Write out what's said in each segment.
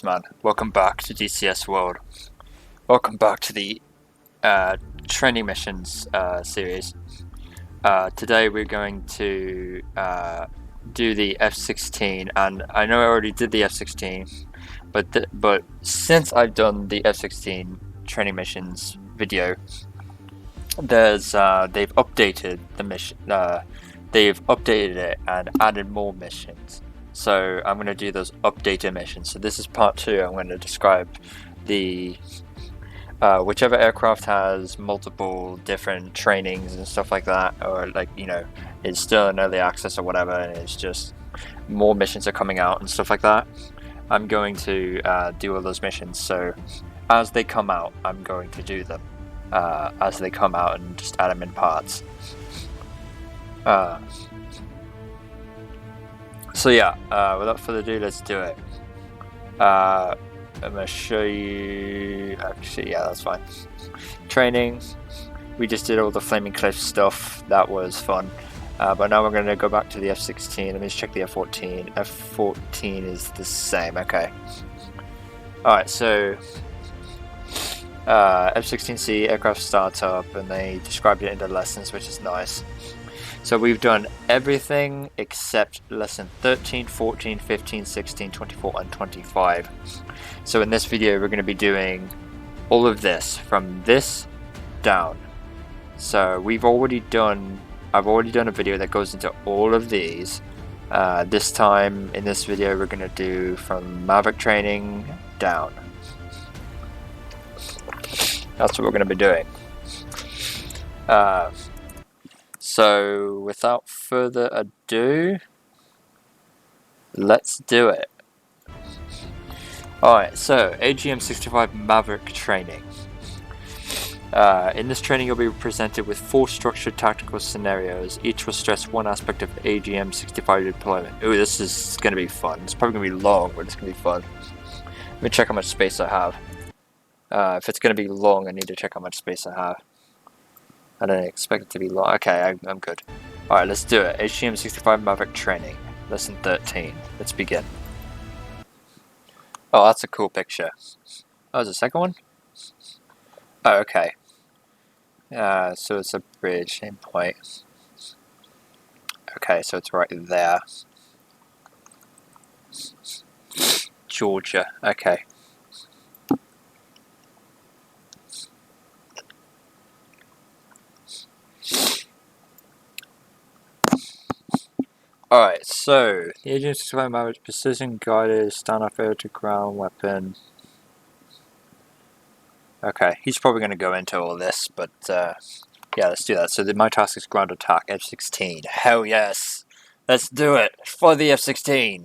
Man, welcome back to DCS World. Welcome back to the training missions series. Today we're going to do the F-16, and I know I already did the F-16, but since I've done the F-16 training missions video, there's they've updated the mission. They've updated it and added more missions. So I'm going to do those updated missions. So this is part 2. I'm going to describe the whichever aircraft has multiple different trainings and stuff like that, or it's still in early access or whatever, and it's just more missions are coming out and stuff like that. I'm going to do all those missions. So as they come out, I'm going to do them as they come out and just add them in parts. So yeah, without further ado, let's do it. I'm going to show you... Actually, yeah, that's fine. Training. We just did all the Flaming Cliff stuff. That was fun. But now we're going to go back to the F-16. Let me just check the F-14. F-14 is the same. Okay. Alright, so... F-16C aircraft startup, and they described it in the lessons, which is nice. So we've done everything except lesson 13, 14, 15, 16, 24, and 25. So in this video we're going to be doing all of this, from this down. So I've already done a video that goes into all of these. This time in this video we're going to do from Maverick training down. That's what we're going to be doing. So without further ado, let's do it. Alright, so AGM-65 Maverick training. In this training you'll be presented with 4 structured tactical scenarios. Each will stress one aspect of AGM-65 deployment. Ooh, this is going to be fun. It's probably going to be long, but it's going to be fun. Let me check how much space I have. If it's going to be long, I need to check how much space I have. I don't expect it to be long. Okay, I'm good. Alright, let's do it. AGM-65 Maverick training. Lesson 13. Let's begin. Oh, that's a cool picture. Oh, there's a second one? Oh, okay. So it's a bridge, same point. Okay, so it's right there. Georgia. Okay. Alright, so the AGM-65 Maverick precision guided standoff air to ground weapon. Okay, he's probably going to go into all this, but yeah, let's do that. So my task is ground attack, F-16. Hell yes! Let's do it! For the F-16!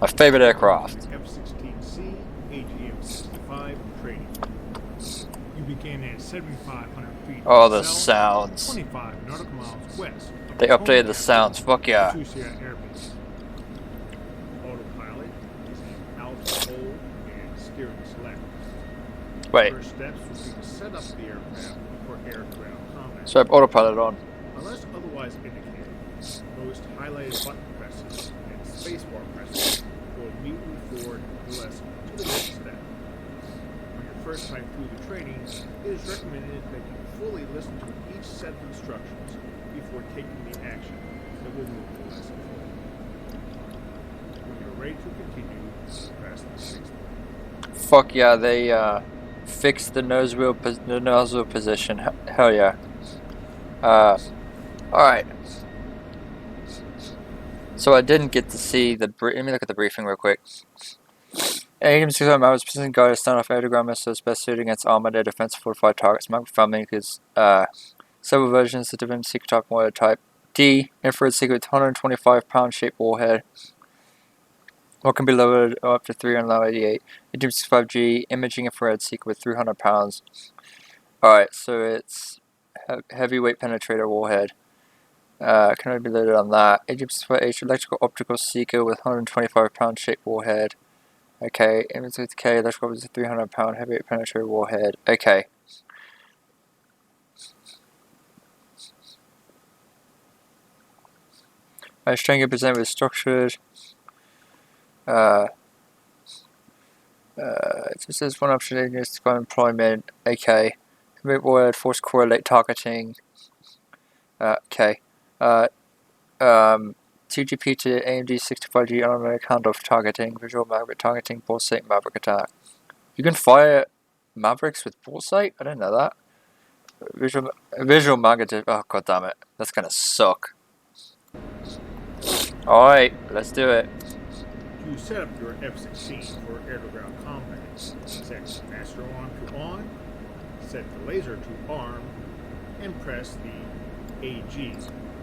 My favorite aircraft. F-16C, AGM-65 training. You begin at 7,500 feet. Oh, the sounds. 25 nautical miles west. They updated the sounds, fuck yeah. Autopilot is an out, hold, and steering select. Wait. First steps would be to set up the aircraft for air-to-ground combat. So I have autopilot on. Unless otherwise indicated, most highlighted button presses and spacebar presses will immediately forward the lesson to the next step. On your first time through the training, it is recommended that you fully listen to each set of instructions before taking the action that will move the lesson forward. When you're ready to continue, press the spacebar. Fuck yeah, they fixed the nozzle position. Hell yeah. Alright. So I didn't get to see the let me look at the briefing real quick. AGM-65 Maverick precision guided standoff aerogram missiles best suited against armored air defense fortified targets. Maverick family includes several versions of different secret type warhead type. D, infrared secret 125-pound shaped warhead. What can be lowered up to 388. AGM-65G, imaging infrared secret with 300 pounds. Alright, so it's heavyweight penetrator warhead. Can only be loaded on that. AGM-65H, electrical optical seeker with 125-pound shaped warhead. Okay, M6K, electrical with a 300-pound heavyweight penetrator warhead. Okay. String presented with structured It just says one option is to go employment. Okay. Commit word, force correlate targeting. Okay. 2GP to AMD-65G automatic handoff targeting, visual Maverick targeting, bullseye Maverick attack. You can fire Mavericks with bullseye? I didn't know that. Visual magnetic. Oh, god damn it. That's gonna suck. Alright, let's do it. To set up your F-16 for air-to-ground combat, set master arm to on, set the laser to arm, and press the AG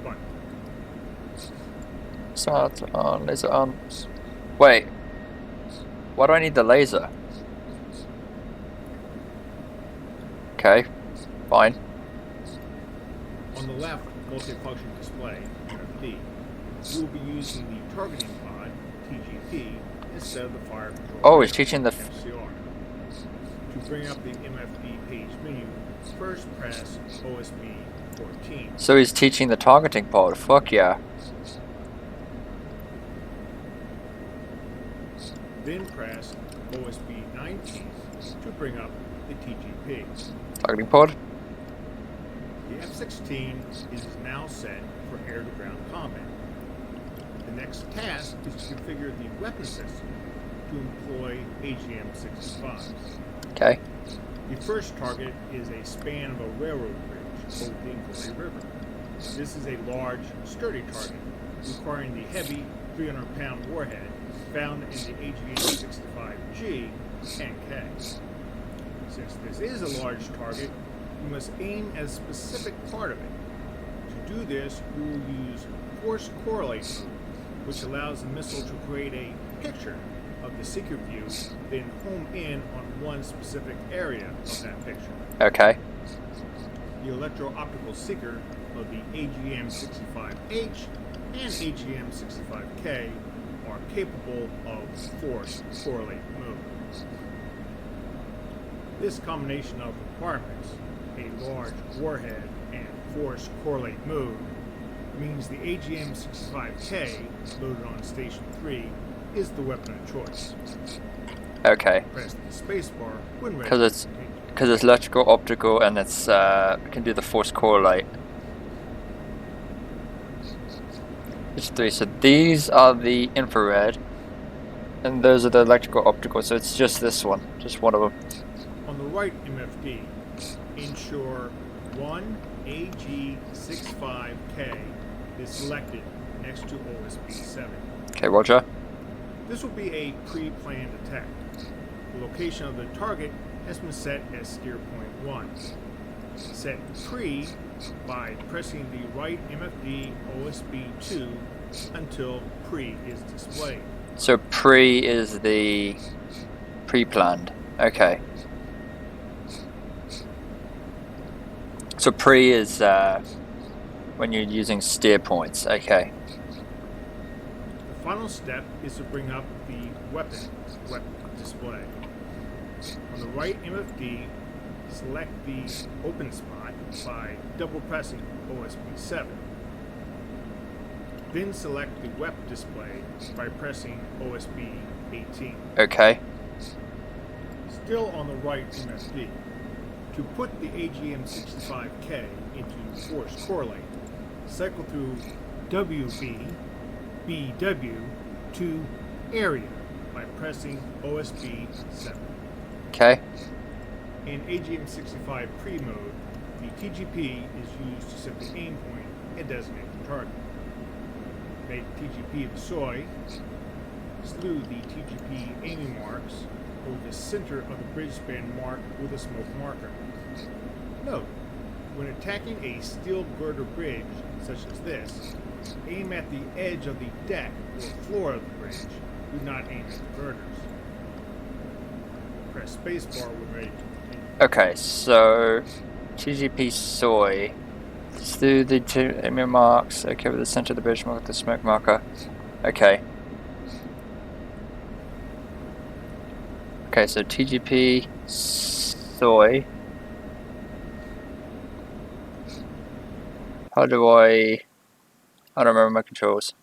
button. Start on, laser on. Wait. Why do I need the laser? Okay, fine. On the left multifunction display, MFD, you will be using the targeting pod, TGP, instead of the fire control. Oh, he's teaching the FCR. To bring up the MFD page menu, first press OSB 14. So he's teaching the targeting pod. Fuck yeah. Then press OSB 19 to bring up the TGP. Targeting pod. The F-16 is now set for air-to-ground combat. The next task is to configure the weapon system to employ AGM-65. Okay. The first target is a span of a railroad bridge over the Korrio River. This is a large, sturdy target requiring the heavy 300-pound warhead found in the AGM-65G and K. Since this is a large target, you must aim at a specific part of it. To do this, you will use force correlate mode, which allows the missile to create a picture of the seeker view, then home in on one specific area of that picture. Okay. The electro-optical seeker of the AGM-65H and AGM-65K are capable of force correlate mode. This combination of requirements, a large warhead and force correlate mode, means the AGM-65K loaded on Station 3 is the weapon of choice. Okay. Press the spacebar when ready. Because it's electrical, optical, and it's can do the force correlate. It's 3. So these are the infrared, and those are the electrical, optical. So it's just this one, just one of them. On the right MFD, ensure 1 AG-65K is selected next to OSB 7. Okay, roger. This will be a pre-planned attack. The location of the target has been set as steer point 1. Set pre by pressing the right MFD OSB 2 until pre is displayed. So pre is the pre-planned. Okay. So pre is when you're using steer points. Okay. The final step is to bring up the weapon display. On the right MFD, select the open spot by double pressing OSB 7. Then select the weapon display by pressing OSB 18. Okay. Still on the right MFD. To put the AGM-65K into force correlate, cycle through WB, BW to area by pressing OSB 7. Okay. In AGM-65 pre-mode, the TGP is used to set the aim point and designate the target. Make TGP the SOI, slew the TGP aiming marks over the center of the bridge span marked with a smoke marker. Note, when attacking a steel girder bridge such as this, aim at the edge of the deck or floor of the bridge. Do not aim at the girders. Press spacebar when ready to continue. Okay, so TGP soy. Through the two aiming marks. Okay, with the center of the bridge mark with the smoke marker. Okay. Okay, so TGP soy. How do I... I don't remember my controls.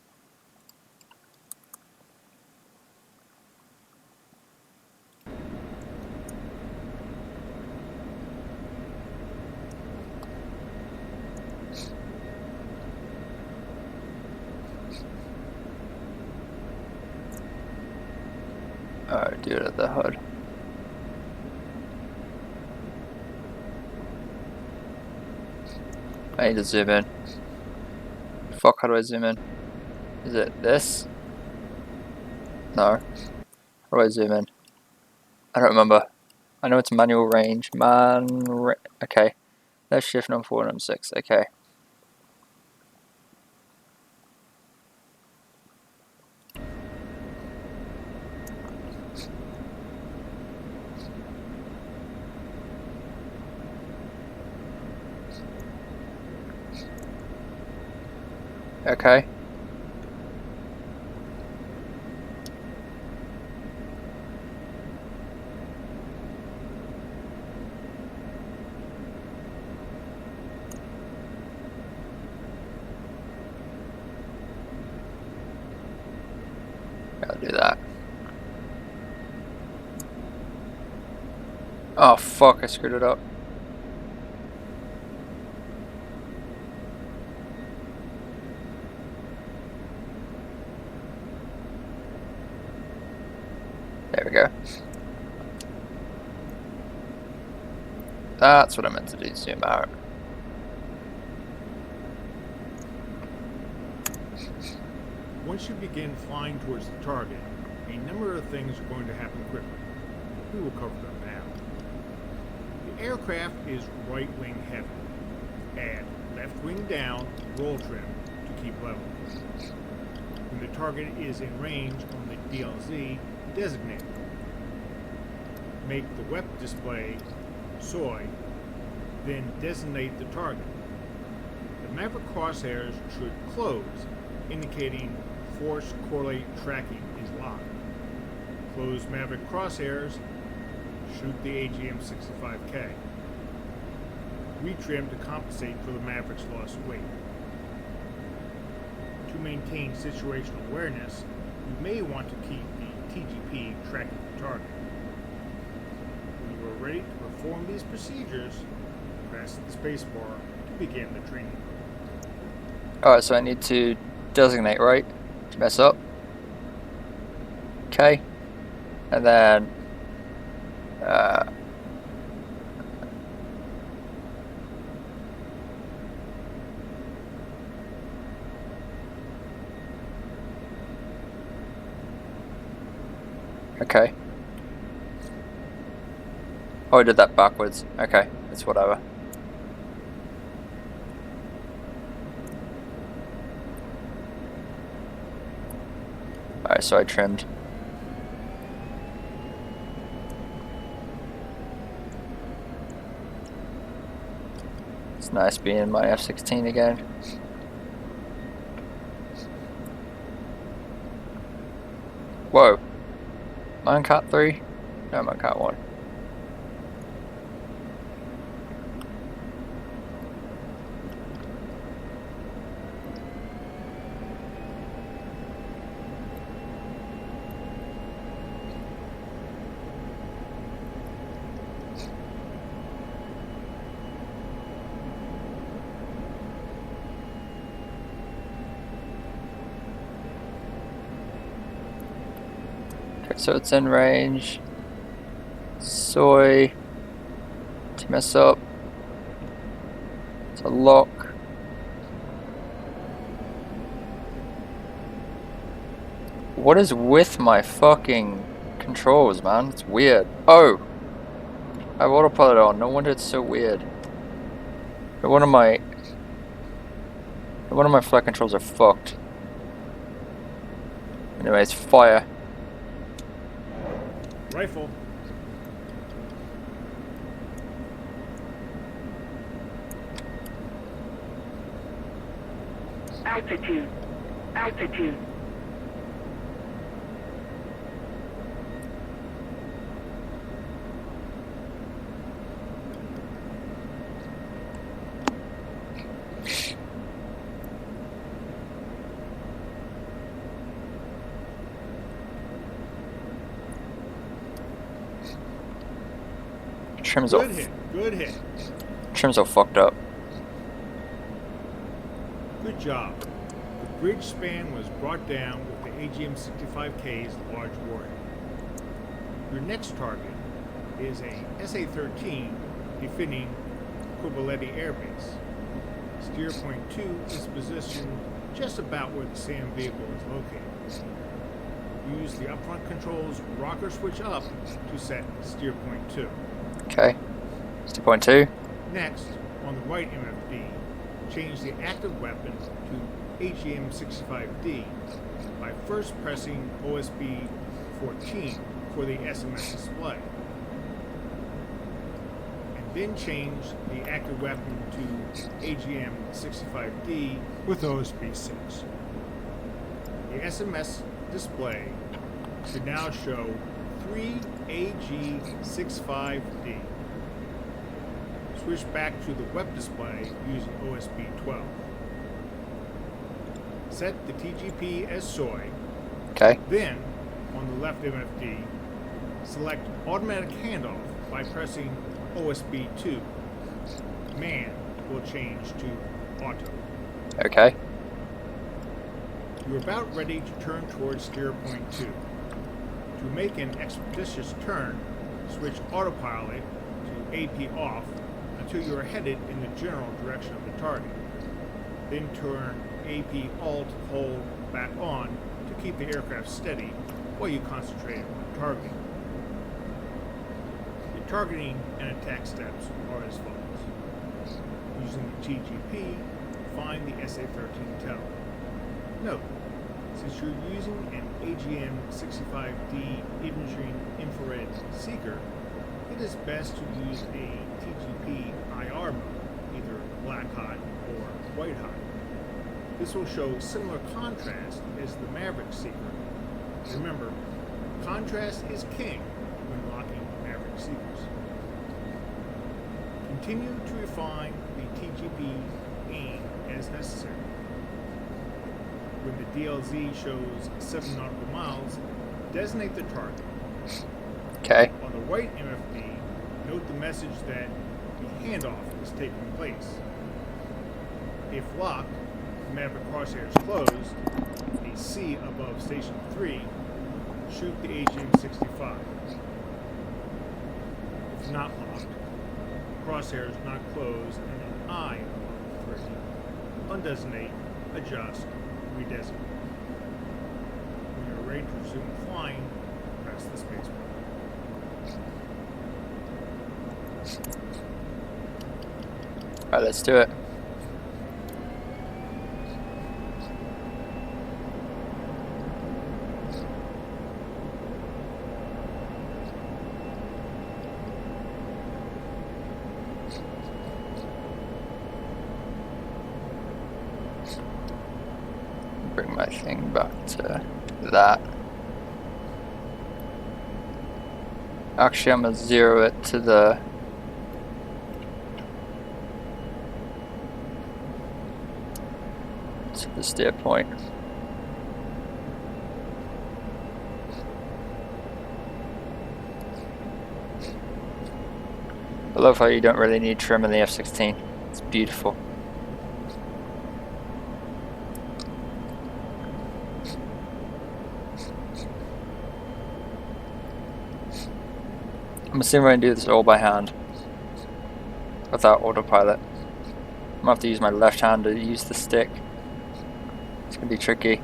Alright, do it at the hood. I need to zoom in. Fuck, how do I zoom in? Is it this? No. How do I zoom in? I don't remember. I know it's manual range. Okay. Left shift on 4 and on 6. Okay. Okay. I'll do that. Oh fuck, I screwed it up. There we go. That's what I meant to do, zoom out. Once you begin flying towards the target, a number of things are going to happen quickly. We will cover them now. The aircraft is right wing heavy. Add left wing down, roll trim to keep level. When the target is in range on the DLZ, designate. Make the weapon display soy, then designate the target. The Maverick crosshairs should close, indicating force correlate tracking is locked. Close Maverick crosshairs, shoot the AGM-65K. Retrim to compensate for the Maverick's lost weight. To maintain situational awareness, you may want to keep the TGP tracking the target. When you are ready to perform these procedures, press the spacebar to begin the training. Alright, so I need to designate, right? To mess up. Okay. And then okay. Oh, I did that backwards. Okay, it's whatever. Alright, so I trimmed. It's nice being in my F-16 again. Whoa. Am I on Cat 3? No, I'm on Cat 1. So it's in range. Soy. To mess up. To lock. What is with my fucking controls, man? It's weird. Oh! I have autopilot on. No wonder it's so weird. One of my flight controls are fucked. Anyways, fire. Rifle. Altitude. Altitude. Trim's all Good hit. Good hit. Trim's all fucked up. Good job. The bridge span was brought down with the AGM-65K's large warhead. Your next target is a SA-13 defending Korrio Air Base. Steer point 2 is positioned just about where the SAM vehicle is located. Use the upfront controls rocker switch up to set steer point 2. Okay. Steer point 2. Next, on the right MFD, change the active weapon to AGM-65D by first pressing OSB 14 for the SMS display, and then change the active weapon to AGM-65D with OSB 6. The SMS display should now show 3 AG-65D. Switch back to the web display using OSB 12. Set the TGP as soy. Okay. Then, on the left MFD, select automatic handoff by pressing OSB 2. Man will change to auto. Okay. You're about ready to turn towards steer point 2. To make an expeditious turn, switch autopilot to AP off until you are headed in the general direction of the target. Then turn AP alt hold back on to keep the aircraft steady while you concentrate on targeting. The targeting and attack steps are as follows. Using the TGP, find the SA-13 tower. Note, since you're using an AGM-65D imaging infrared seeker, it is best to use a TGP IR mode, either black hot or white hot. This will show similar contrast as the Maverick seeker. Remember, contrast is king when locking Maverick seekers. Continue to refine the TGP aim as necessary. When the DLZ shows 7 nautical miles, designate the target. Okay. On the right MFD, note the message that the handoff is taking place. If locked, Maverick crosshairs closed, a C above Station 3, shoot the AGM-65. If not locked, crosshairs not closed, and an I above 3. Undesignate, adjust, redesignate. When you're ready to resume flying, press the space bar. Alright, let's do it. Bring my thing back to that. Actually, I'm gonna zero it to the steer point. I love how you don't really need trim in the F-16. It's beautiful. I'm assuming we're going to do this all by hand without autopilot. I'm going to have to use my left hand to use the stick. It's going to be tricky.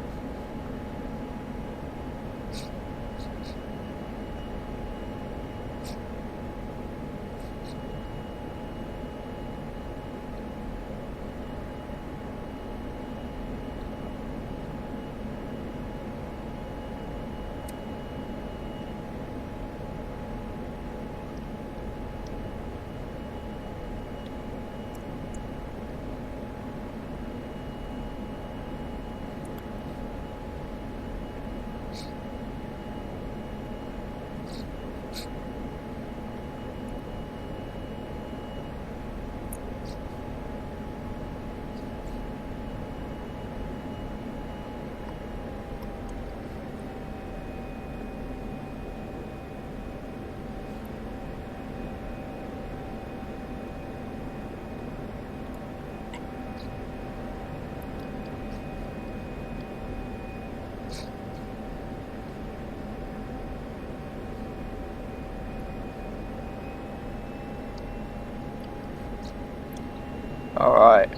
Alright.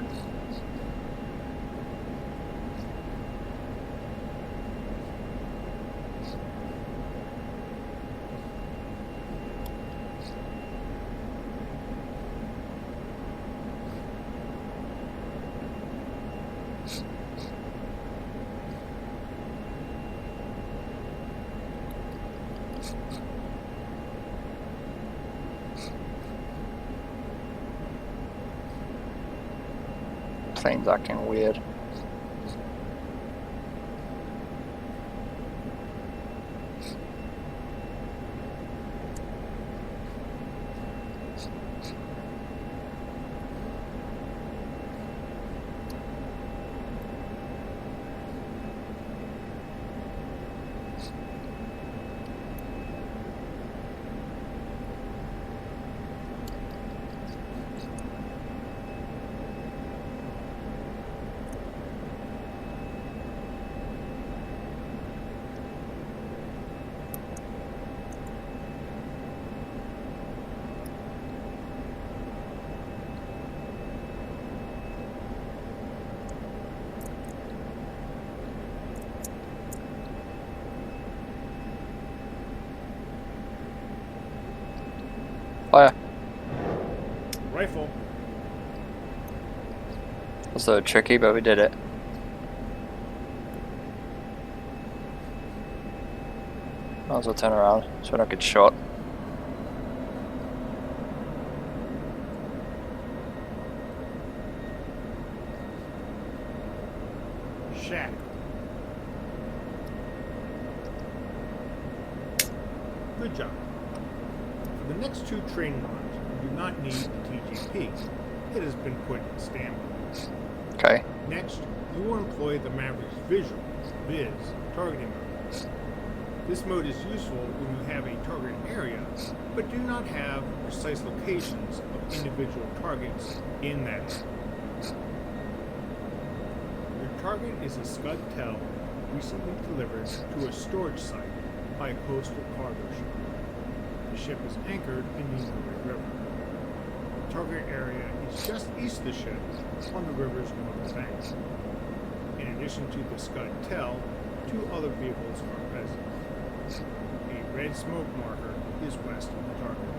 Plane's acting weird. Fire. Rifle. Was a little tricky, but we did it. Might as well turn around so we don't get shot. Shack. Good job. For the next two training runs, you do not need the TGP. It has been put in standby. Okay. Next, you will employ the Maverick's visual, viz, targeting mode. This mode is useful when you have a target area, but do not have precise locations of individual targets in that area. Your target is a Scud Tel recently delivered to a storage site by a coastal cargo ship. The ship is anchored in the Missouri River. The target area is just east of the ship on the river's northern bank. In addition to the Scud Tel, two other vehicles are present. A red smoke marker is west of the target.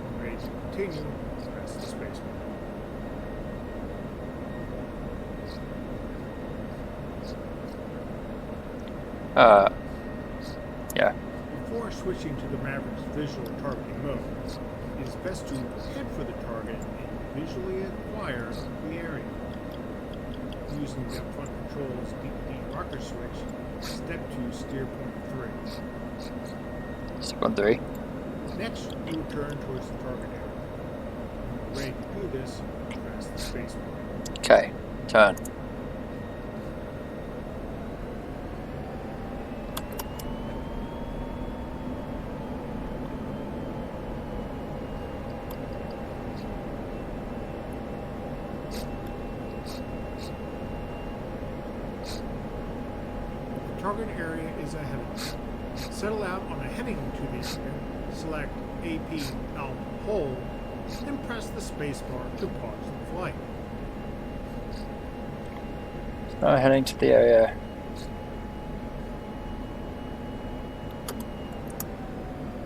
When ready to continue, press the space bar. Yeah. Before switching to the Maverick's visual targeting mode, it is best to head for the target and visually acquire the area. Using the front control's DPD rocker switch, step to steer point 3. Step on 3. Next, you turn towards the target area. When you're ready to do this, press the space bar. Okay. Turn. Target area is ahead of us. Settle out on a heading to the area, select AP Alpha Hold, then press the spacebar to pause the flight. Now heading to the area.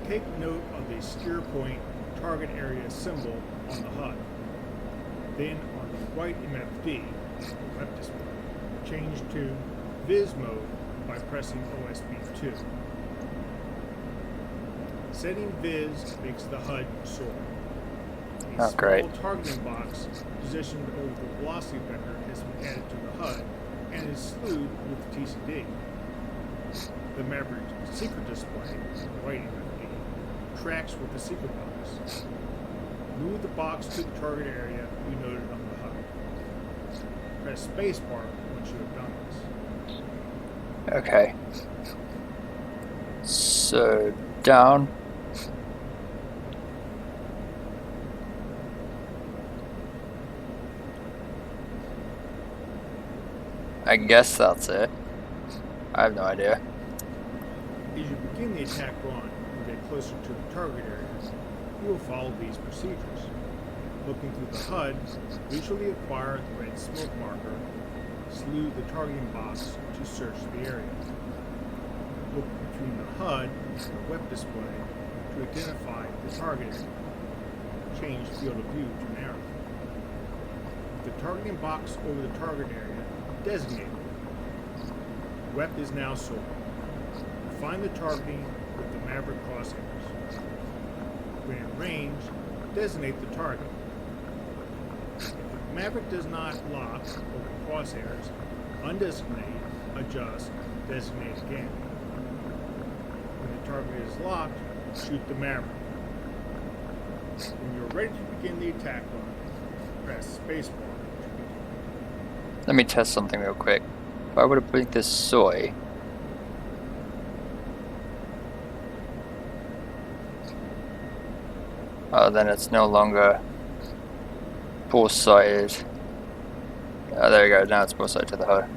Take note of the steer point target area symbol on the HUD. Then on the right MFD, left display, change to Viz mode by pressing OSB2. Setting Viz makes the HUD soar. A small great. targeting box positioned over the velocity vector has been added to the HUD and is slewed with TCD. The Maverick secret display, the right MFD, tracks with the secret box. Move the box to the target area you noted on the HUD. Press spacebar once you have done this. Okay. So, down. I guess that's it. I have no idea. As you begin the attack run and get closer to the target area, you will follow these procedures. Looking through the HUD, visually acquire the red smoke marker, select the targeting box to search the area. Look between the HUD and the web display to identify the target. Change field of view to narrow. The targeting box over the target area designated. WEP is now sold. Find the targeting with the Maverick crosshairs. When in range, designate the target. If the Maverick does not lock over crosshairs, undesignate, adjust, designate again. When the target is locked, shoot the Maverick. When you're ready to begin the attack run, press spacebar. Let me test something real quick. If I were to blink this soy, then it's no longer full-sighted. Oh, there you go, now it's full-sighted to the HUD.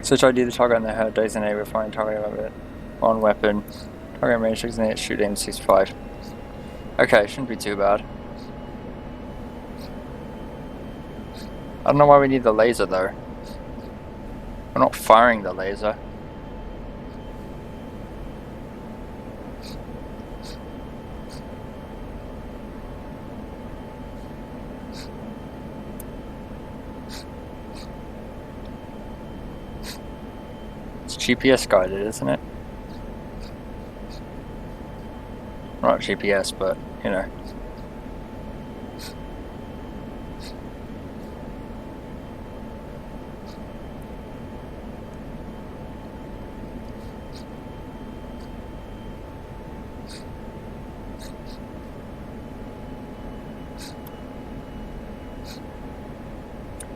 Switch ID the target on the HUD, designate, refine target of it. On weapon, target range, designate, shoot aim 65. Okay, shouldn't be too bad. I don't know why we need the laser though. We're not firing the laser. It's GPS guided, isn't it? Not GPS, but you know.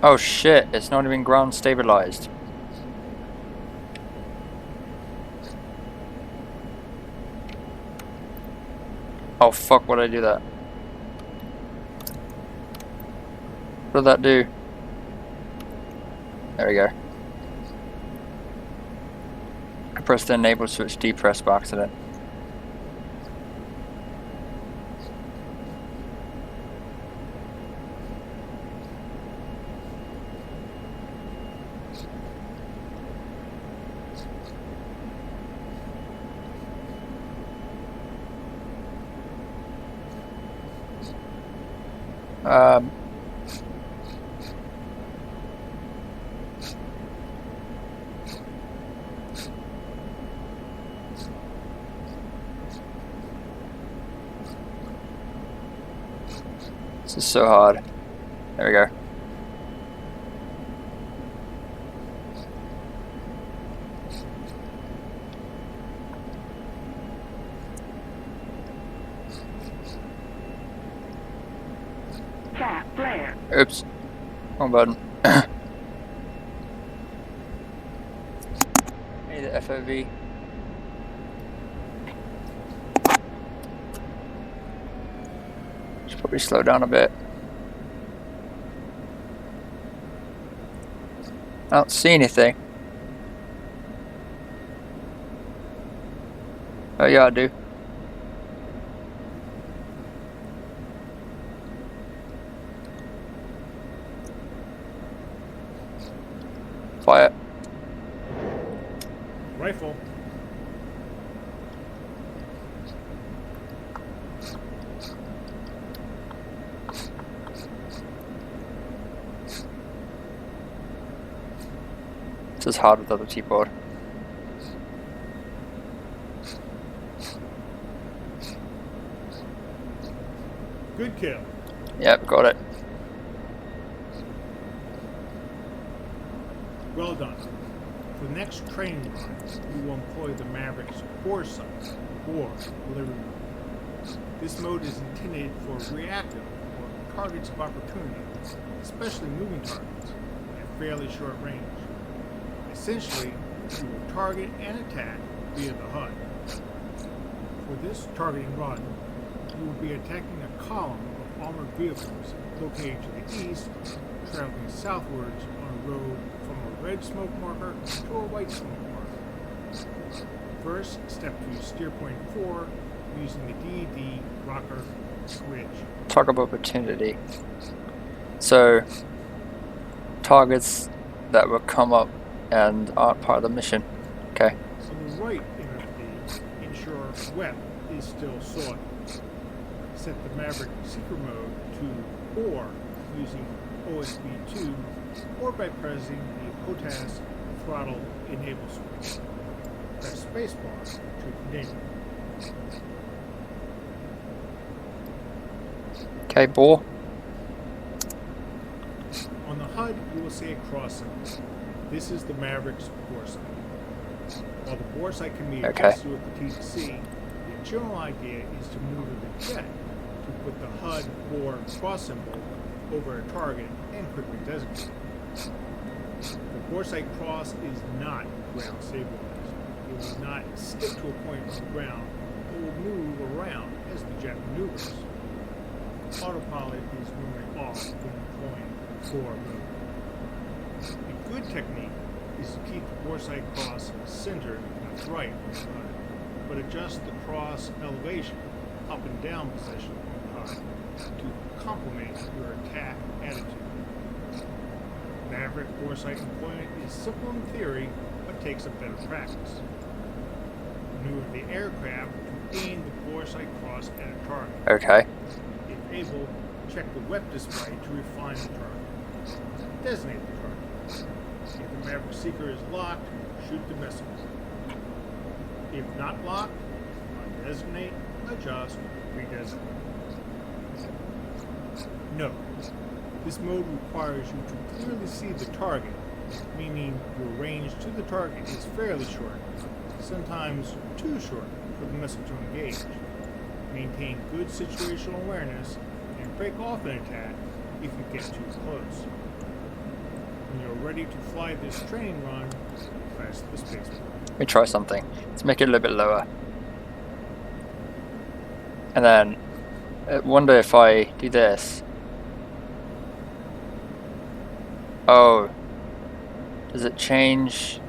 Oh shit, it's not even ground stabilized. Oh fuck, why'd I do that? What did that do? There we go. I pressed the enable switch depress by accident. This is so hard. There we go. Tap flare. Oops. Wrong button. Hey, the FOV. Should probably slow down a bit. I don't see anything. Oh yeah, I do. Fire. Rifle. This is hard with other keyboard. Good kill. Yep, got it. Well done. For the next training run, we will employ the Maverick's foresight or delivery mode. This mode is intended for reactive or targets of opportunity, especially moving targets at fairly short range. Essentially, we will target and attack via the HUD. For this targeting run, we will be attacking a column of armored vehicles located to the east, traveling southwards on a road from a red smoke marker to a white smoke marker. First, step to steer point 4 using the DED rocker switch. Target opportunity. So, targets that will come up and aren't part of the mission. Okay. So the right interface, ensure WEP is still sought. Set the Maverick seeker mode to OR using OSB2 or by pressing the HOTAS throttle enable switch. Press spacebar to continue. Okay, bore. On the HUD, you will see a cross symbol. This is the Maverick's bore sight. While the bore sight can be adjusted with the TTC, the general idea is to move the jet to put the HUD bore cross symbol over a target and quickly designate it. The bore sight cross is not ground stabilized. It will not stick to a point on the ground, but will move around as the jet maneuvers. Autopilot is normally off when deploying bore mode. A good technique is to keep the bore sight cross centered and right on the HUD, but adjust the cross elevation up and down position on the HUD to complement your attack attitude. Maverick bore sight employment is simple in theory, but takes a better practice. Maneuver the aircraft to aim the bore sight cross at a target. Okay. If able, check the WEP display to refine the target. Designate the target. If the Maverick seeker is locked, shoot the missile. If not locked, undesignate, adjust, redesignate. Note, this mode requires you to clearly see the target, meaning your range to the target is fairly short, sometimes too short for the missile to engage. Maintain good situational awareness and break off an attack if you get too close. When you're ready to fly this training run, press the spacebar. Let me try something. Let's make it a little bit lower. And then, I wonder if I do this. Oh. Does it change?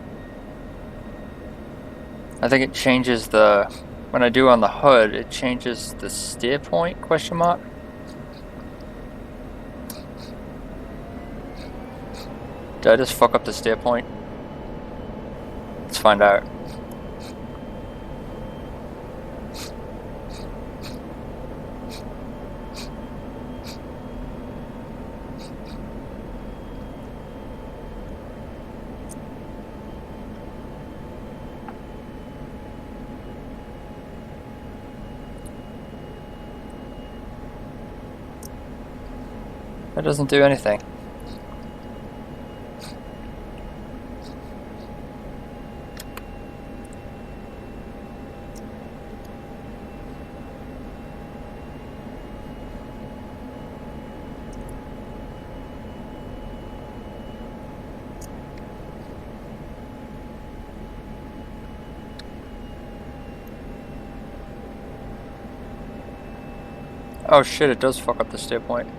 I think it changes the... When I do on the HUD, it changes the steer point, question mark? Did I just fuck up the steer point? Let's find out. That doesn't do anything. Oh shit, it does fuck up the steer point.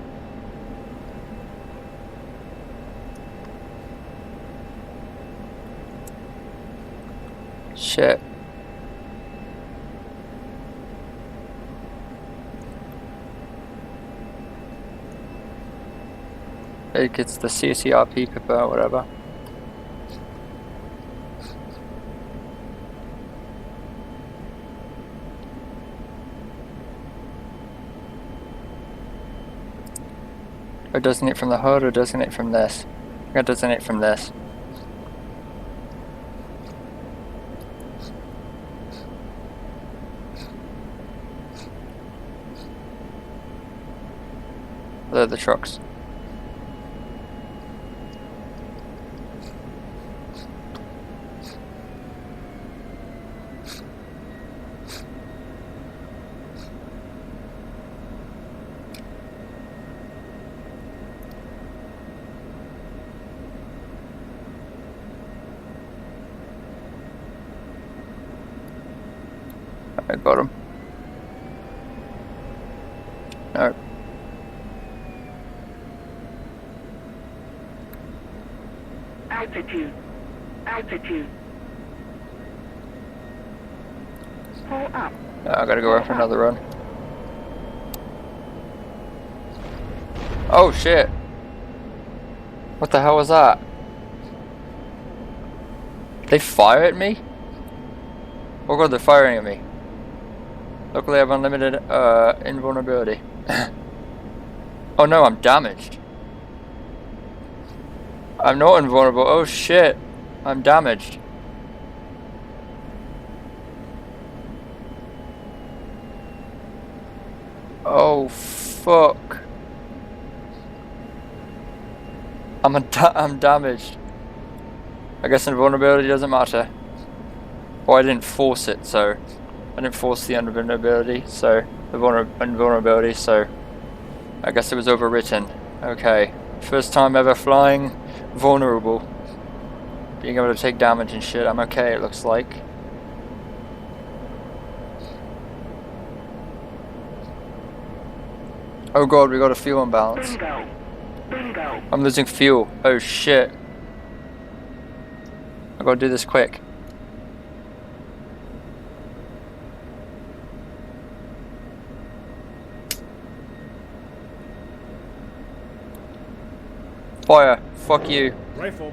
Shit. It gets the CCRP pipper or whatever. Or designate from the HUD or designate from this? I'm gonna designate from this. They're the trucks. I got him. No. Altitude. Altitude. Pull up. I gotta go for another run. Oh shit! What the hell was that? They fire at me? Oh god, they're firing at me. Luckily I have unlimited invulnerability. Oh no, I'm damaged. I'm not invulnerable. Oh shit. I'm damaged. Oh fuck. I'm damaged. I guess invulnerability doesn't matter. Or I didn't force it, so I didn't force the invulnerability, so invulnerability, so I guess it was overwritten. Okay. First time ever flying vulnerable. Being able to take damage and shit. I'm okay, it looks like. Oh god, we got a fuel imbalance. Bingo. Bingo. I'm losing fuel. Oh shit. I gotta do this quick. Fire. Fuck you. Rifle.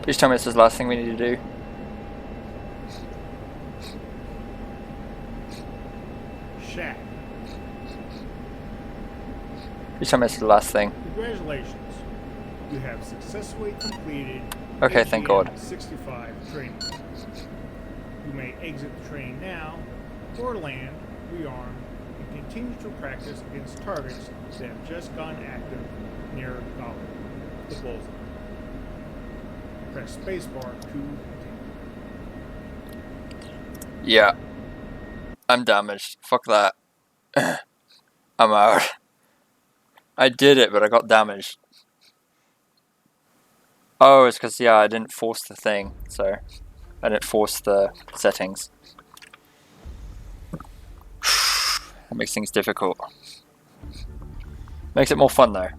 Please tell me this is the last thing we need to do. Shack. Please tell me this is the last thing. Congratulations. You have successfully completed Okay, thank God. AGM-65 training. You may exit the training now, or land, rearm, and continue to practice against targets that have just gone active near the bullseye. Press spacebar to continue. Yeah. I'm damaged. Fuck that. I'm out. I did it, but I got damaged. Oh, it's because, yeah, I didn't force the thing, so I didn't force the settings. That makes things difficult. Makes it more fun, though.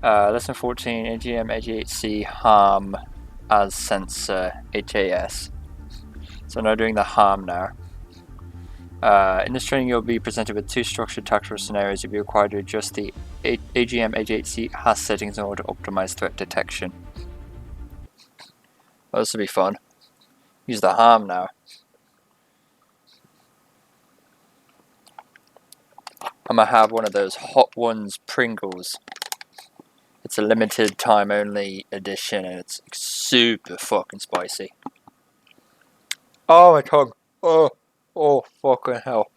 Lesson 14, AGM-88 HARM as sensor HAS. So now doing the HARM now. In this training, you'll be presented with two structured tactical scenarios. You'll be required to adjust the AGM-88 HAS settings in order to optimize threat detection. Well, this will be fun. Use the HARM now. I'm gonna have one of those Hot Ones Pringles. It's a limited time only edition and it's super fucking spicy. Oh, my tongue. Oh, fucking hell.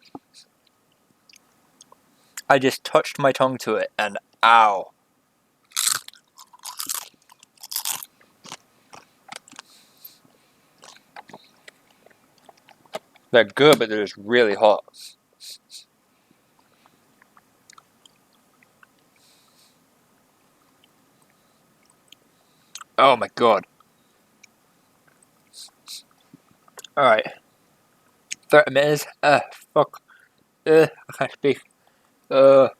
I just touched my tongue to it and ow. They're good, but they're just really hot. Oh my god. Alright. 30 minutes. Fuck. I can't speak. I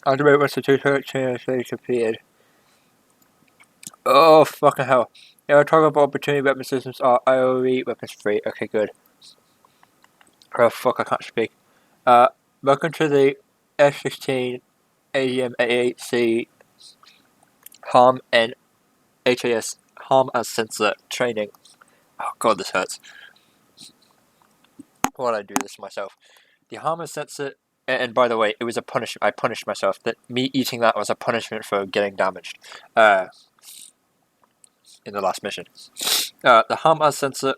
have to wait once the 213 is completed. Oh, fucking hell. Yeah, target of opportunity weapon systems are IOE weapons free. Okay, good. Oh, fuck, I can't speak. Welcome to the F-16 AGM-88 HARM and HAS HARM as sensor training. Oh god, this hurts. Why did I do this to myself? The HARM as sensor, and by the way, it was a punishment. I punished myself. That me eating that was a punishment for getting damaged. In the last mission. The HARM as sensor,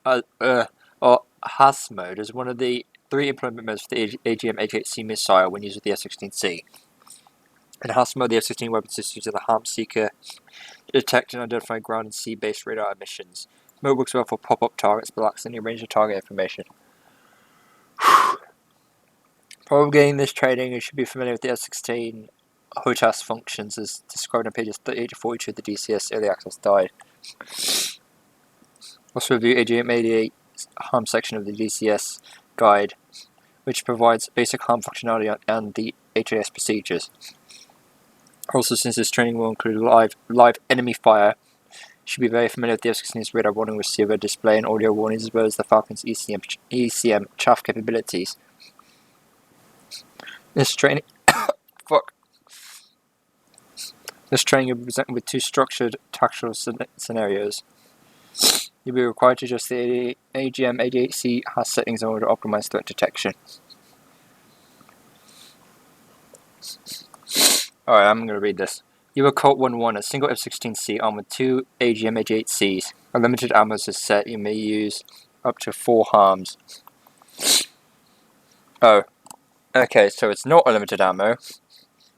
or HAS mode, is one of the 3 implement modes for the AGM-88 missile when used with the F-16C. In HAS mode, the F-16 weapon system uses the HARM seeker to detect and identify ground and sea-based radar emissions. This mode works well for pop-up targets, but lacks any range of target information. Probably getting this training, you should be familiar with the F-16 HOTAS functions as described on pages 38 to 42 of the DCS Early Access Guide. Also review AGM-88 HARM section of the DCS Guide, which provides basic HARM functionality and the HAS procedures. Also, since this training will include live enemy fire, should be very familiar with the F-16's radar warning receiver display and audio warnings, as well as the Falcon's ECM chaff capabilities. This training, This training will be presented with two structured tactical scenarios. You'll be required to adjust the AGM-88 HARM settings in order to optimize threat detection. Alright, I'm going to read this. You will code 1-1, a single F-16C armed with two AGM-88Cs. A limited ammo is set. You may use up to 4 HARMs. Oh, okay, so it's not a limited ammo.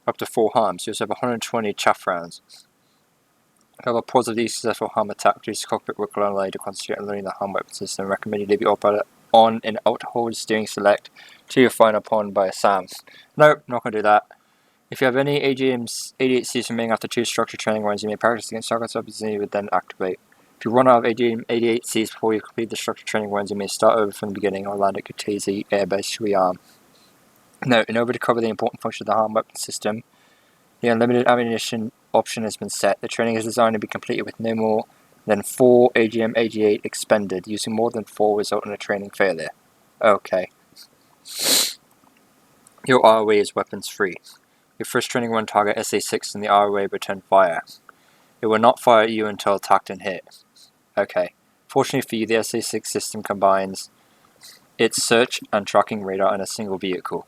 Up to 4 HARMs. You also have 120 chaff rounds. However, pause of the successful HARM attack reduces cockpit work will allow you to concentrate on learning the HARM weapon system. Recommend you leave your autopilot on in out-hold steering select till you're fired upon by a SAM. Nope, not going to do that. If you have any AGM-88Cs remaining after 2 structured training runs, you may practice against targets weapons and you would then activate. If you run out of AGM-88Cs before you complete the structured training runs, you may start over from the beginning or land at Kutaisi airbase to rearm. Note, in order to cover the important function of the HARM weapon system, the unlimited ammunition option has been set. The training is designed to be completed with no more than 4 AGM-88 expended. Using more than 4 will result in a training failure. Okay. Your ROA is weapons free. Your first training run target SA-6 and the ROA return fire. It will not fire at you until attacked and hit. Okay. Fortunately for you, the SA-6 system combines its search and tracking radar in a single vehicle.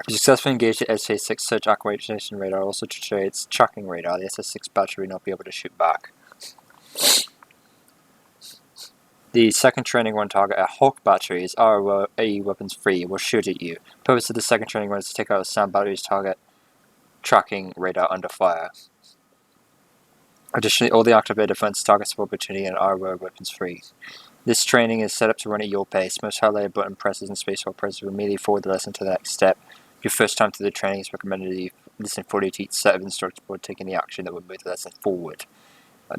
If you successfully engage the SA-6 search acquisition radar, also to show its tracking radar, the SA-6 battery will not be able to shoot back. The second training run target, a Hawk battery, is ROA weapons free. It will shoot at you. The purpose of the second training run is to take out a SAM battery's target tracking radar under fire. Additionally, all the activated defense targets of opportunity and ROA weapons free. This training is set up to run at your pace. Most highlighted button presses and spacebar presses will immediately forward the lesson to the next step. Your first time through the training is recommended that you listen fully to each set of instructions before taking the action that will move the lesson forward.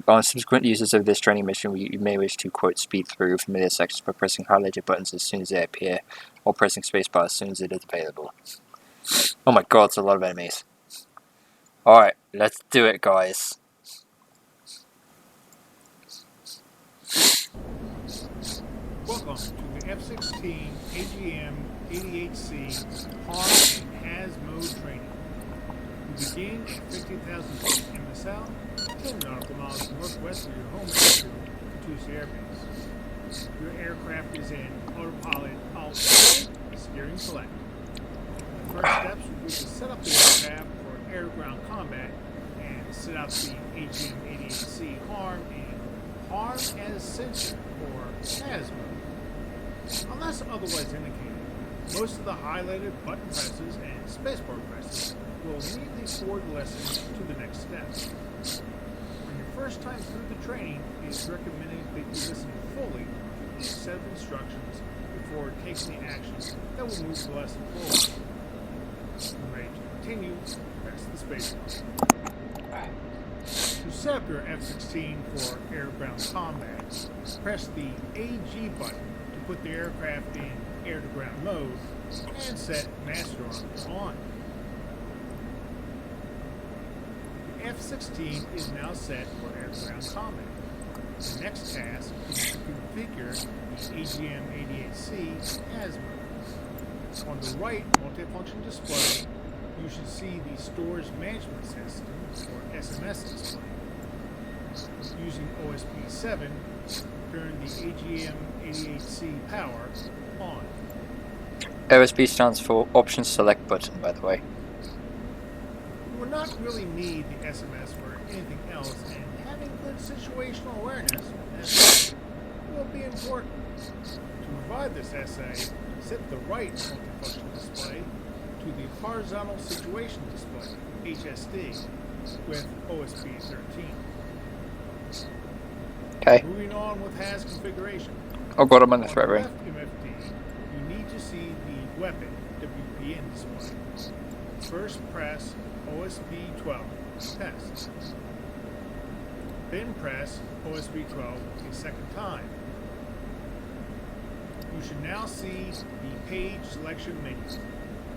On subsequent uses of this training mission, you may wish to, quote, speed through familiar sections by pressing highlighted buttons as soon as they appear, or pressing spacebar as soon as it is available. Oh my god, it's a lot of enemies. Alright, let's do it, guys. Welcome to the F-16 AGM-88 HARM mode training. We begin at 50,000 feet in the south, 10 nautical miles northwest of your home base, Kutaisi Air Base. Your aircraft is in autopilot alt steering select. The first steps will be to set up the aircraft for air-to-ground combat and set up the AGM-88 HARM in HARM as sensor or HAS mode. Unless otherwise indicated, most of the highlighted button presses and spacebar presses will immediately forward the lesson to the next step. On your first time through the training, it is recommended that you listen fully to each set of instructions before taking the actions that will move the lesson forward. When ready to continue, press the spacebar. To set up your F-16 for air-to-ground combat, press the AG button to put the aircraft in air-to-ground mode and set master arms on. The F-16 is now set for air-to-ground combat. The next task is to configure the AGM-88 HAS mode. On the right multifunction display, you should see the Storage Management System, or SMS display. Using OSP-7, turn the AGM-88 power on. OSP stands for Option Select Button, by the way. You will not really need the SMS for anything else, and having good situational awareness will be important. To provide this essay, set the right multifunction display to the Horizontal Situation Display, HSD, with OSP-13. Okay. Moving on with HAS configuration. Oh god, I'm on the threat On the ring. left MFD, you need to see the weapon WPN display. First press OSP-12 test. Then press OSP-12 a second time. You should now see the page selection menu.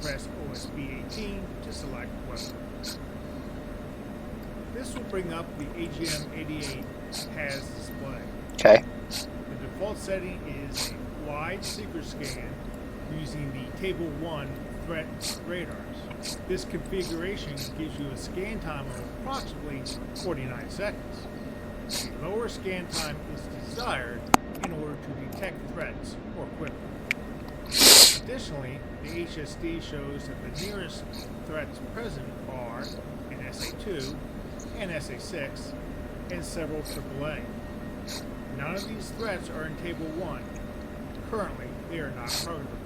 Press OSP-18 to select weapon. This will bring up the AGM-88 HARM display. Okay. The default setting is a wide seeker scan using the Table 1 threat radars. This configuration gives you a scan time of approximately 49 seconds. A lower scan time is desired in order to detect threats more quickly. Additionally, the HSD shows that the nearest threats present are an SA2, an SA6, and several AAA. None of these threats are in Table 1. Currently, they are not targetable.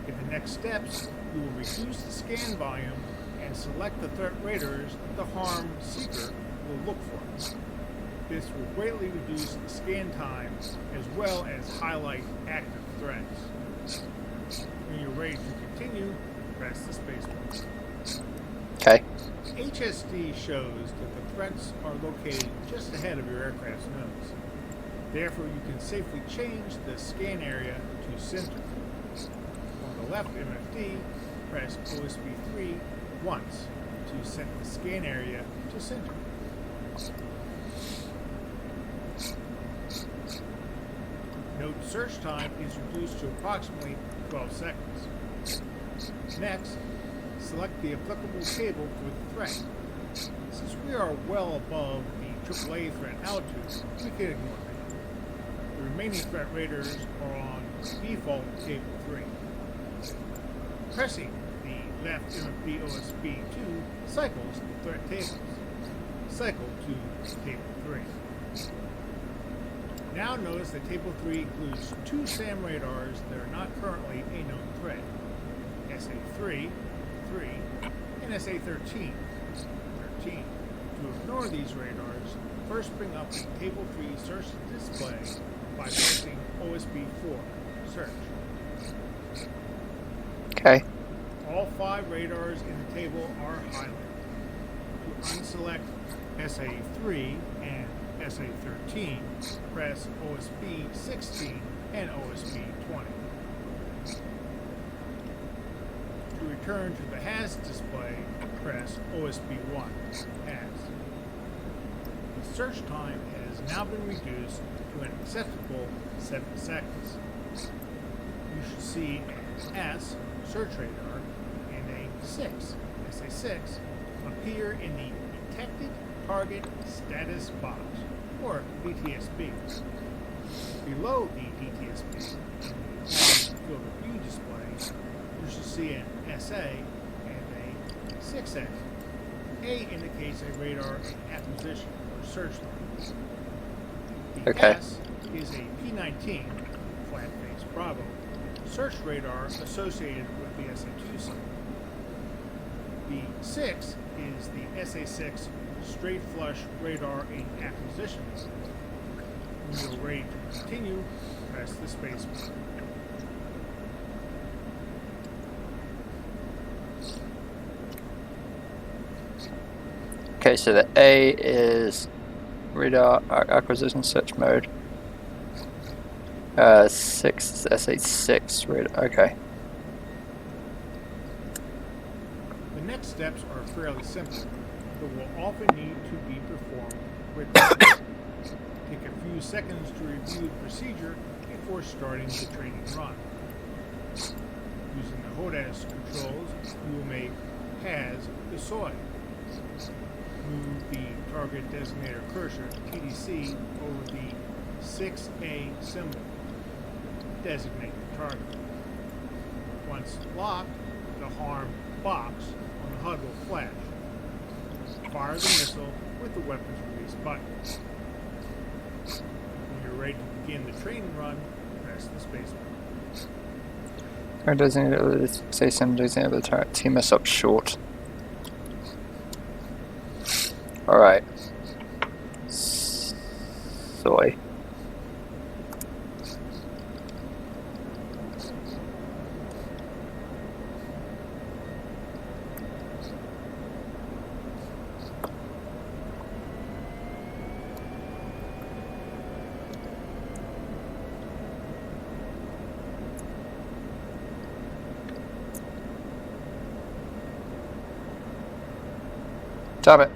In the next steps, you will reduce the scan volume and select the threat radars the HARM seeker will look for. This will greatly reduce the scan time as well as highlight active threats. When you're ready to continue, press the space bar. Okay. HSD shows that the threats are located just ahead of your aircraft's nose. Therefore, you can safely change the scan area to center. On the left MFD, press OSB3 once to set the scan area to center. Note search time is reduced to approximately 12 seconds. Next, select the applicable table for the threat. Since we are well above the AAA threat altitude, we can ignore that. The remaining threat radars are on default Table 3. Pressing the left MFD OSB2 cycles the threat tables. Cycle to Table 3. Now notice that Table 3 includes two SAM radars that are not currently a known threat. SA3, 3, and SA13, 13. To ignore these radars, first bring up the Table 3 search display by pressing OSB4, search. Okay. All 5 radars in the table are highlighted. To unselect SA3 and SA13, press OSB16 and OSB20. To return to the HAS display, press OSB1, HAS. The search time has now been reduced to an acceptable 7 seconds. You should see an S, search radar, and a 6, SA6, appear in the Detected Target Status Box, or DTSB. Below the DTSB, in the field of view display, you should see an SA and a 6S. A indicates a radar in acquisition or search line. The Okay. S is a P19, flat face Bravo, search radar associated with the SA2 site. The 6 is the SA6 straight flush radar in acquisition. When you're ready to continue, press the space bar. Okay, so the A is radar acquisition search mode. 6 is SA6 radar. Okay. The next steps are fairly simple, but will often need to be performed quickly. Take a few seconds to review the procedure before starting the training run. Using the HODAS controls, you will make HAS the soy. Move the target designator cursor, TDC, over the 6A symbol. Designate the target. Once locked, the HARM box on the HUD will flash. Fire the missile with the weapons release button. When you're ready to begin the training run, press the space bar. Or doesn't it say some designated the target? Team us up short. Alright. Soy. Stop it.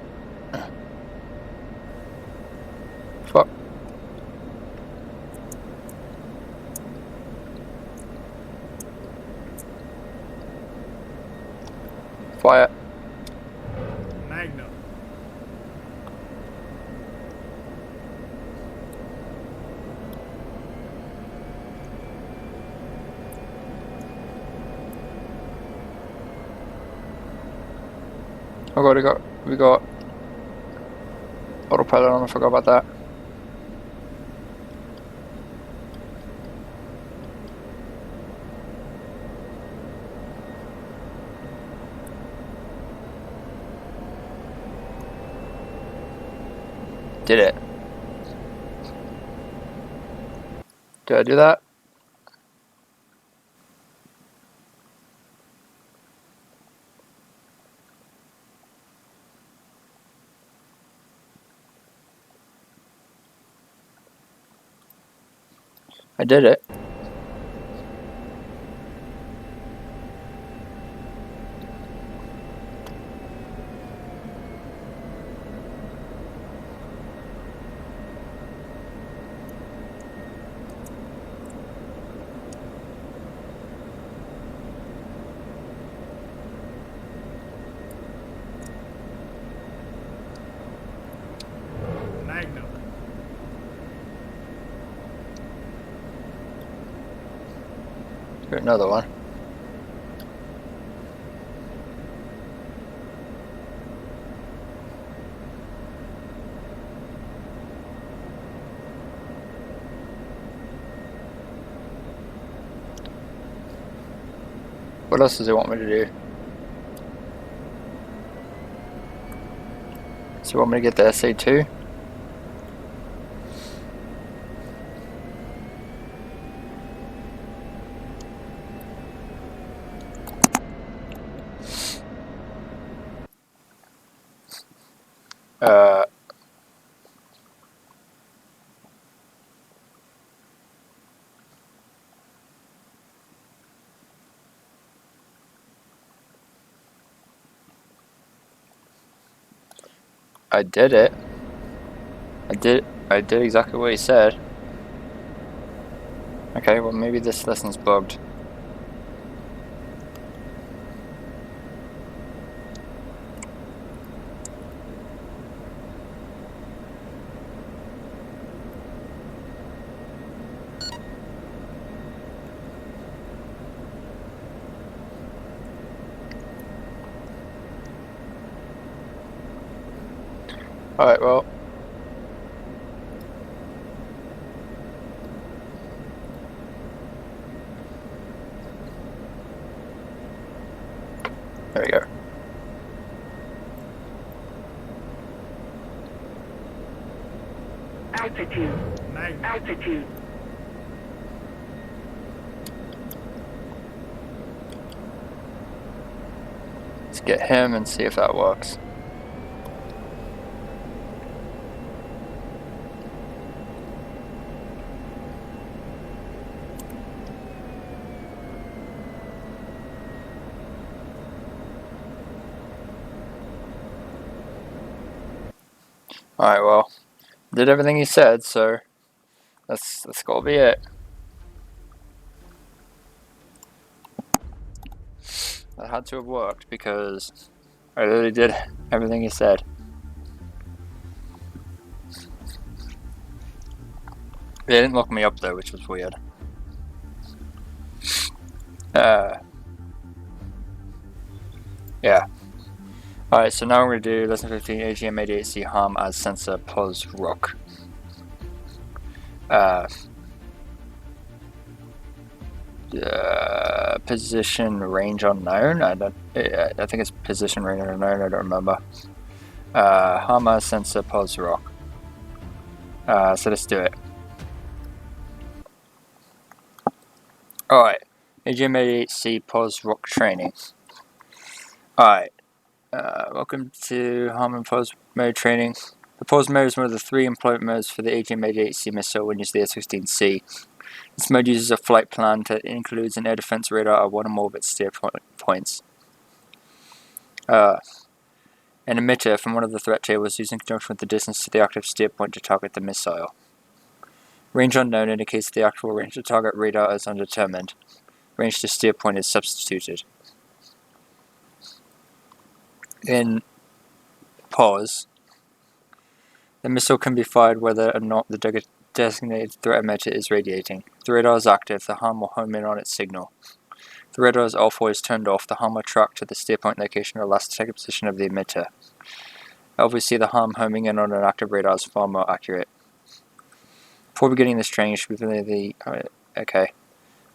Fire. Magnum. Oh god, we got autopilot on, I forgot about that. Did it. Did I do that? I did it. Magnum. Here's another one. What else does it want me to do? So you want me to get the SA2? I did it. I did exactly what he said. Okay, well maybe this lesson's bugged. Alright, well. There we go. Altitude. Magnum. Altitude. Let's get him and see if that works. Alright, well, did everything he said, so that's gotta be it. That had to have worked because I literally did everything he said. They didn't lock me up though, which was weird. Yeah. Alright, so now we're going to do lesson 15, AGM-88 HARM as sensor POS RUK. Position range unknown. I think it's position range unknown. I don't remember. HARM as sensor POS RUK. So let's do it. Alright, AGM-88 POS RUK training. Alright. Welcome to HARM and POS mode training. The POS mode is one of the 3 employment modes for the AGM-88 missile when using the F-16C. This mode uses a flight plan that includes an air defense radar at one or more of its steer points. An emitter from one of the threat tables used in conjunction with the distance to the active steer point to target the missile. Range unknown indicates the actual range to target radar is undetermined. Range to steer point is substituted. in pause, the missile can be fired whether or not the designated threat emitter is radiating. If the radar is active, the HARM will home in on its signal. If the radar is always turned off, the HARM will track to the steer point location or last detected position of the emitter. Obviously, the HARM homing in on an active radar is far more accurate. Before beginning this training, you should be familiar with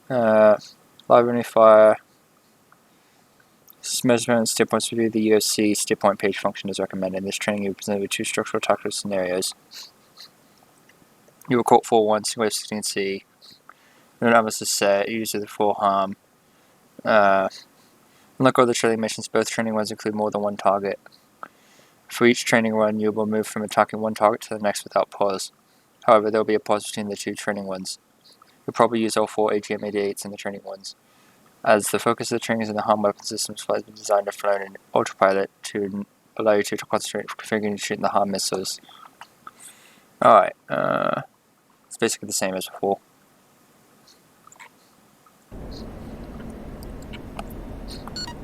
the library fire. Measurement steer points review the UFC steer point page function is recommended. In this training, you will be presented with two structural tactical scenarios. You will caught 4-1, single F-16C. An analysis set, use of the full HARM. Unlike other training missions, both training runs include more than one target. For each training run, you will move from attacking one target to the next without pause. However, there will be a pause between the two training runs. You'll probably use all 4 AGM-88s in the training runs, as the focus of the training is in the HARM weapon systems. Flight has been designed and flown in autopilot to allow you to concentrate on configuring and shooting the HARM missiles. Alright, it's basically the same as before.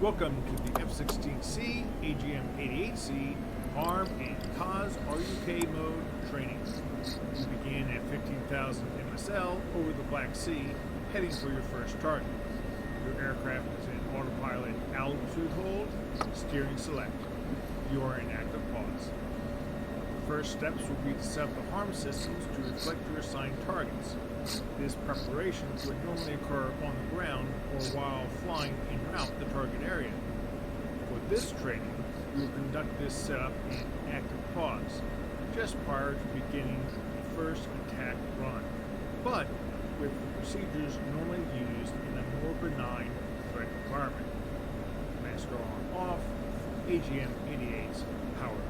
Welcome to the F-16C, AGM-88 HARM and CAS RUK mode training. You begin at 15,000 MSL over the Black Sea, heading for your first target. Your aircraft is in autopilot altitude hold, steering select. You are in active pause. The first steps will be to set up the HARM systems to reflect your assigned targets. This preparation would normally occur on the ground or while flying en route to the target area. For this training, we will conduct this setup in active pause, just prior to beginning the first attack run, but with the procedures normally used in a more benign threat environment. Master on off, AGM-88's power.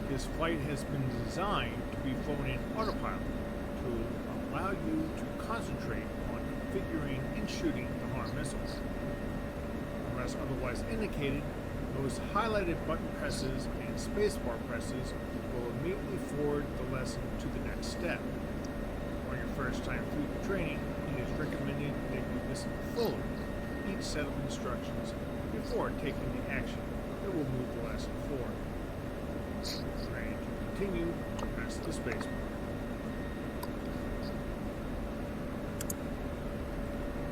This flight has been designed to be flown in autopilot to allow you to concentrate on configuring and shooting the HARM missiles. Unless otherwise indicated, those highlighted button presses and spacebar presses will immediately forward the lesson to the next step. On your first time through the training, it is recommended that you listen fully to each set of instructions before taking the action that will move the lesson forward. Ready to continue, press the spacebar.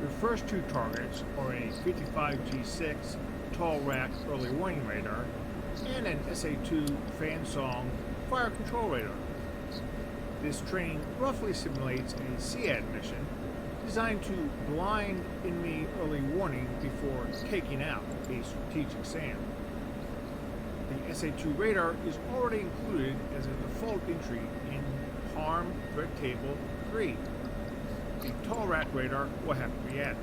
Your first two targets are a 55G6 tall rack early warning radar and an SA-2 fan song fire control radar. This training roughly simulates a SEAD mission designed to blind enemy early warning before taking out a strategic SAM. The SA-2 radar is already included as a default entry in HARM Threat Table 3. The tall rack radar will have to be added.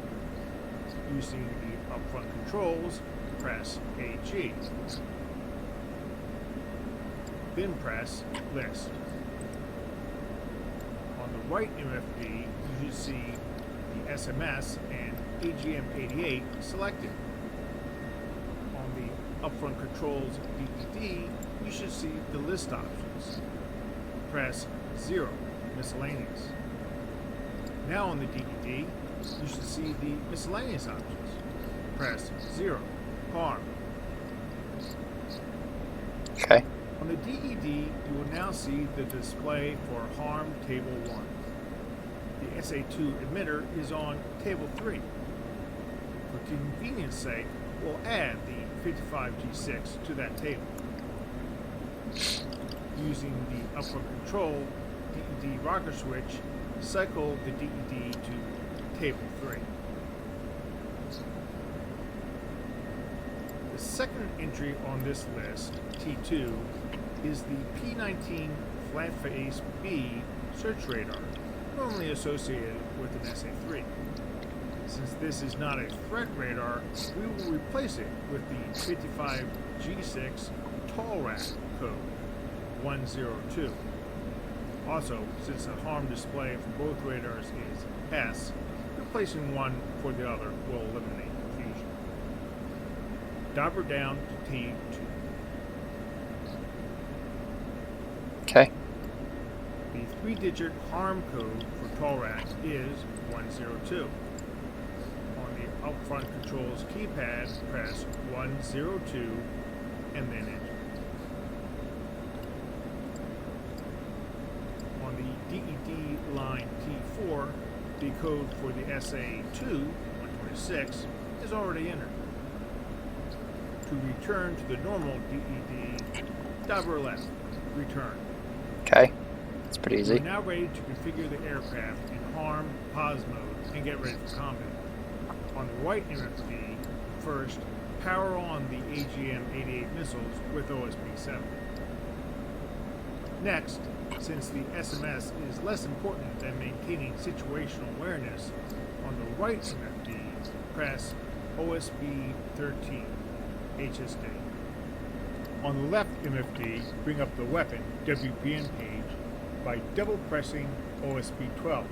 Using the upfront controls, press AG. Then press List. On the right MFD, you should see the SMS and AGM-88 selected. On the upfront controls DED, you should see the list options. Press 0, miscellaneous. Now on the DED, you should see the miscellaneous options. Press 0, HARM. Okay. On the DED, you will now see the display for HARM Table 1. The SA-2 emitter is on Table 3. For convenience sake, we'll add the 55G6 to that table. Using the upfront control DED rocker switch, cycle the DED to Table 3. The second entry on this list, T2, is the P-19 Flat Face B search radar, normally associated with an SA-3. Since this is not a threat radar, we will replace it with the 55G6 Tall Rack code 102. Also, since the HARM display for both radars is S, replacing one for the other will eliminate confusion. Diver down to T2. Okay. The 3-digit HARM code for tall rack is 102. On the front controls keypad, press 102 and then enter. On the DED line T4, the code for the SA2 126 is already entered. To return to the normal DED, double left, return. Okay, it's pretty easy. We're now ready to configure the aircraft in HARM pause mode and get ready for combat. On the right MFD, first, power on the AGM-88 missiles with OSP-7. Next, since the SMS is less important than maintaining situational awareness, on the right MFD, press OSP-13, HSD. On the left MFD, bring up the weapon WPN page by double pressing OSP-12,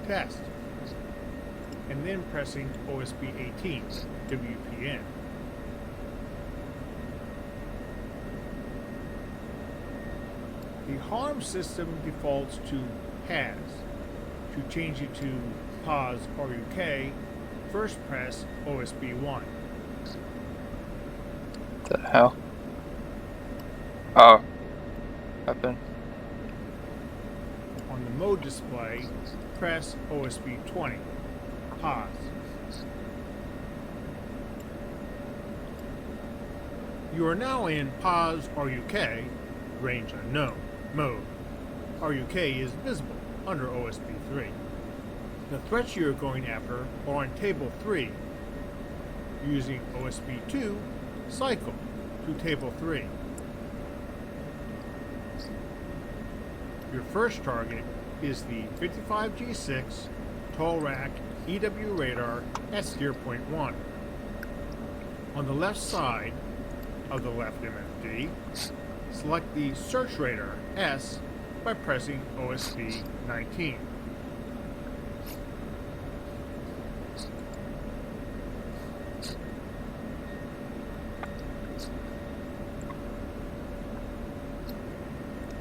test, and then pressing OSP-18, WPN. The HARM system defaults to HAS. To change it to pause RUK, first press OSP-1. The hell? Oh. Weapon. On the mode display, press OSP-20. Pause. You are now in pause RUK, range unknown, mode. RUK is visible under OSP-3. The threats you are going after are on table 3. Using OSP-2, cycle to table 3. Your first target is the 55G6 tall rack EW radar at steer point 1. On the left side of the left MFD, select the search radar S by pressing OSP-19.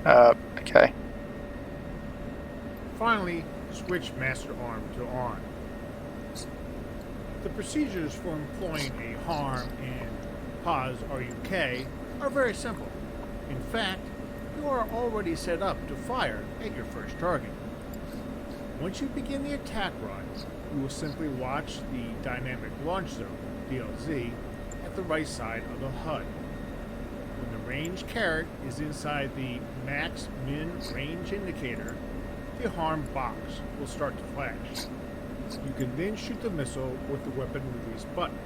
Okay. Finally, switch master arm to on. The procedures for employing a HARM and pause RUK are very simple. In fact, you are already set up to fire at your first target. Once you begin the attack run, you will simply watch the dynamic launch zone, DLZ, at the right side of the HUD. When the range caret is inside the max min range indicator, the HARM box will start to flash. You can then shoot the missile with the weapon release button.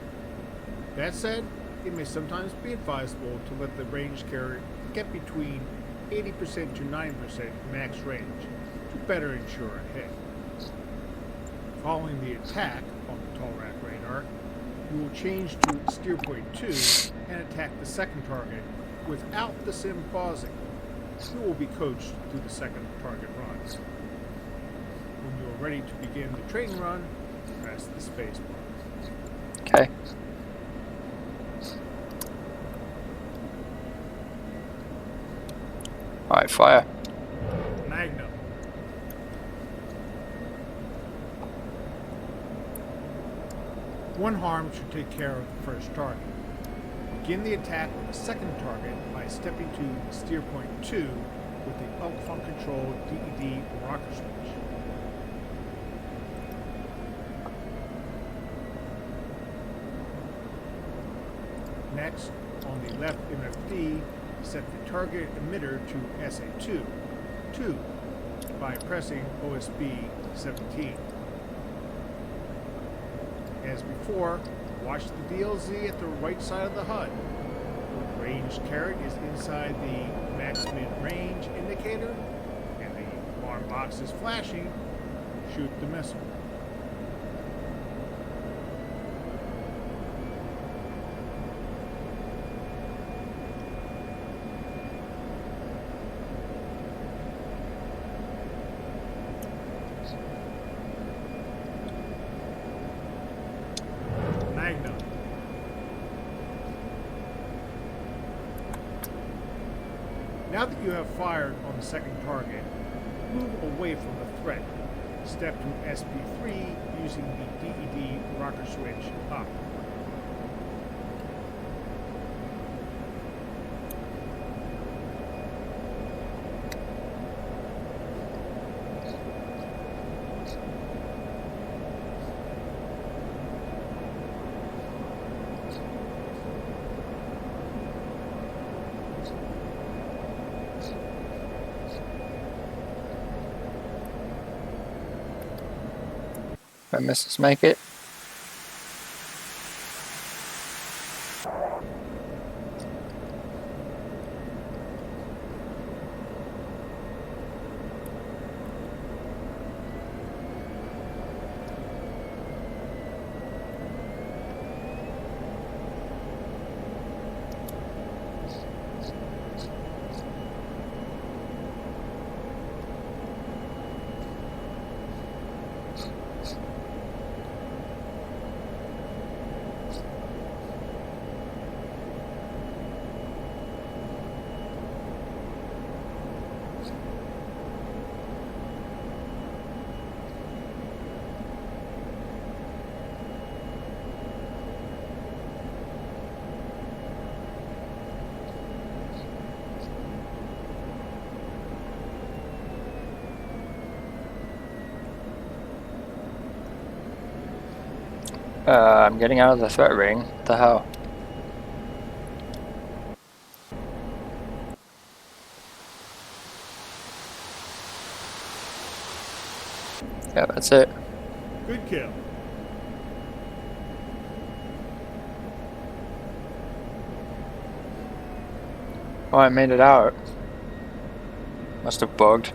That said, it may sometimes be advisable to let the range caret get between 80% to 90% max range to better ensure a hit. Following the attack on the tall rack radar, you will change to steer point 2 and attack the second target without the sim pausing. You will be coached through the second target run. When you are ready to begin the training run, press the space bar. Okay. Alright, fire. Magnum. One HARM should take care of the first target. Begin the attack with the second target by stepping to steer point 2 with the up-front controlled DED rocker switch. Next, on the left MFD, set the target emitter to SA2, 2, by pressing OSP-17. As before, watch the DLZ at the right side of the HUD. When the range caret is inside the max mid-range indicator and the alarm box is flashing, shoot the missile. Magnum. Now that you have fired on the second target, move away from the threat. Step to SP3 using the DED rocker switch up. Don't missiles make it? I'm getting out of the threat ring. What the hell? Yeah, that's it. Good kill. Oh, I made it out. Must have bugged.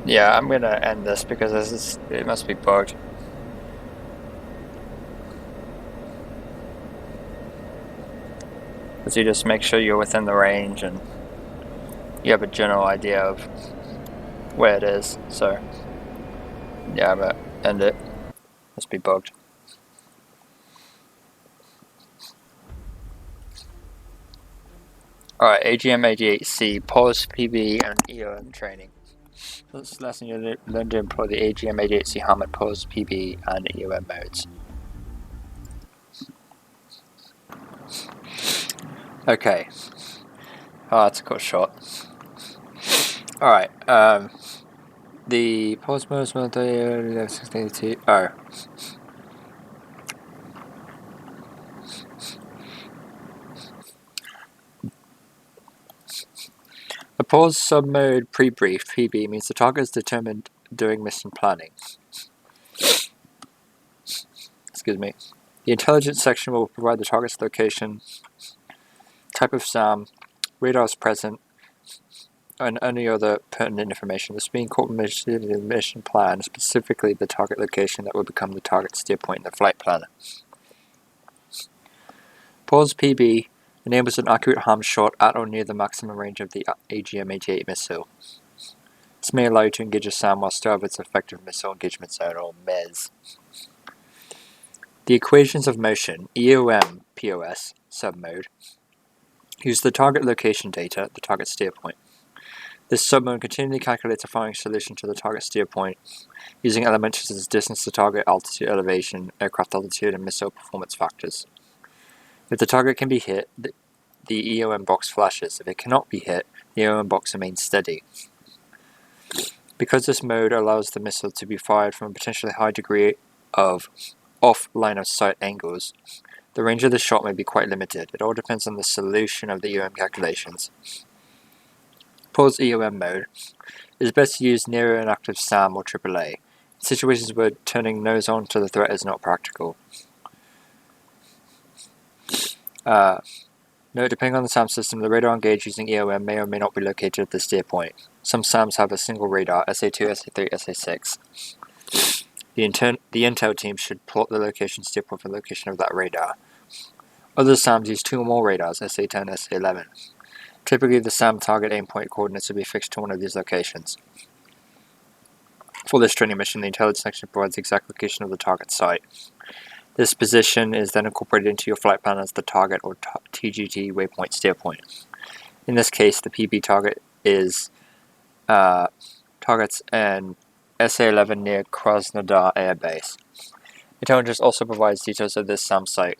Yeah, I'm gonna end this because it must be bugged. Because you just make sure you're within the range and you have a general idea of where it is. So yeah, I'm gonna end it. Must be bugged. Alright, AGM-88C, pause PB and EOM training. So this lesson you learn to employ the AGM-88C HARM RUK pause PB and EOM modes. Okay. Oh, that's a cool shot. Alright, the pause modes will do F-16CM. Oh. The pause sub-mode pre-brief (PB) means the target is determined during mission planning. Excuse me. The intelligence section will provide the target's location, type of SAM, radars present, and any other pertinent information. This being incorporated in the mission plan, specifically the target location that will become the target steer point in the flight planner. Pause PB enables an accurate harm shot at or near the maximum range of the AGM-88 missile. This may allow you to engage a SAM while still have its effective missile engagement zone, or MEZ. The equations of motion, EOM POS, submode, use the target location data, the target steer point. This submode continually calculates a firing solution to the target steer point using elements such as distance to target, altitude, elevation, aircraft altitude, and missile performance factors. If the target can be hit, the EOM box flashes. If it cannot be hit, the EOM box remains steady. Because this mode allows the missile to be fired from a potentially high degree of off line of sight angles, the range of the shot may be quite limited. It all depends on the solution of the EOM calculations. Pause EOM mode is best used near an active SAM or AAA, in situations where turning nose on to the threat is not practical. Note, depending on the SAM system, the radar engaged using EOM may or may not be located at the steer point. Some SAMs have a single radar, SA2, SA3, SA6. The intel team should plot the location steer point for the location of that radar. Other SAMs use two or more radars, SA10, SA11. Typically, the SAM target aim point coordinates will be fixed to one of these locations. For this training mission, the intelligence section provides the exact location of the target site. This position is then incorporated into your flight plan as the target or TGT waypoint steer point. In this case, the PB target is targets an SA-11 near Krasnodar Air Base. Intelligence also provides details of this SAM site.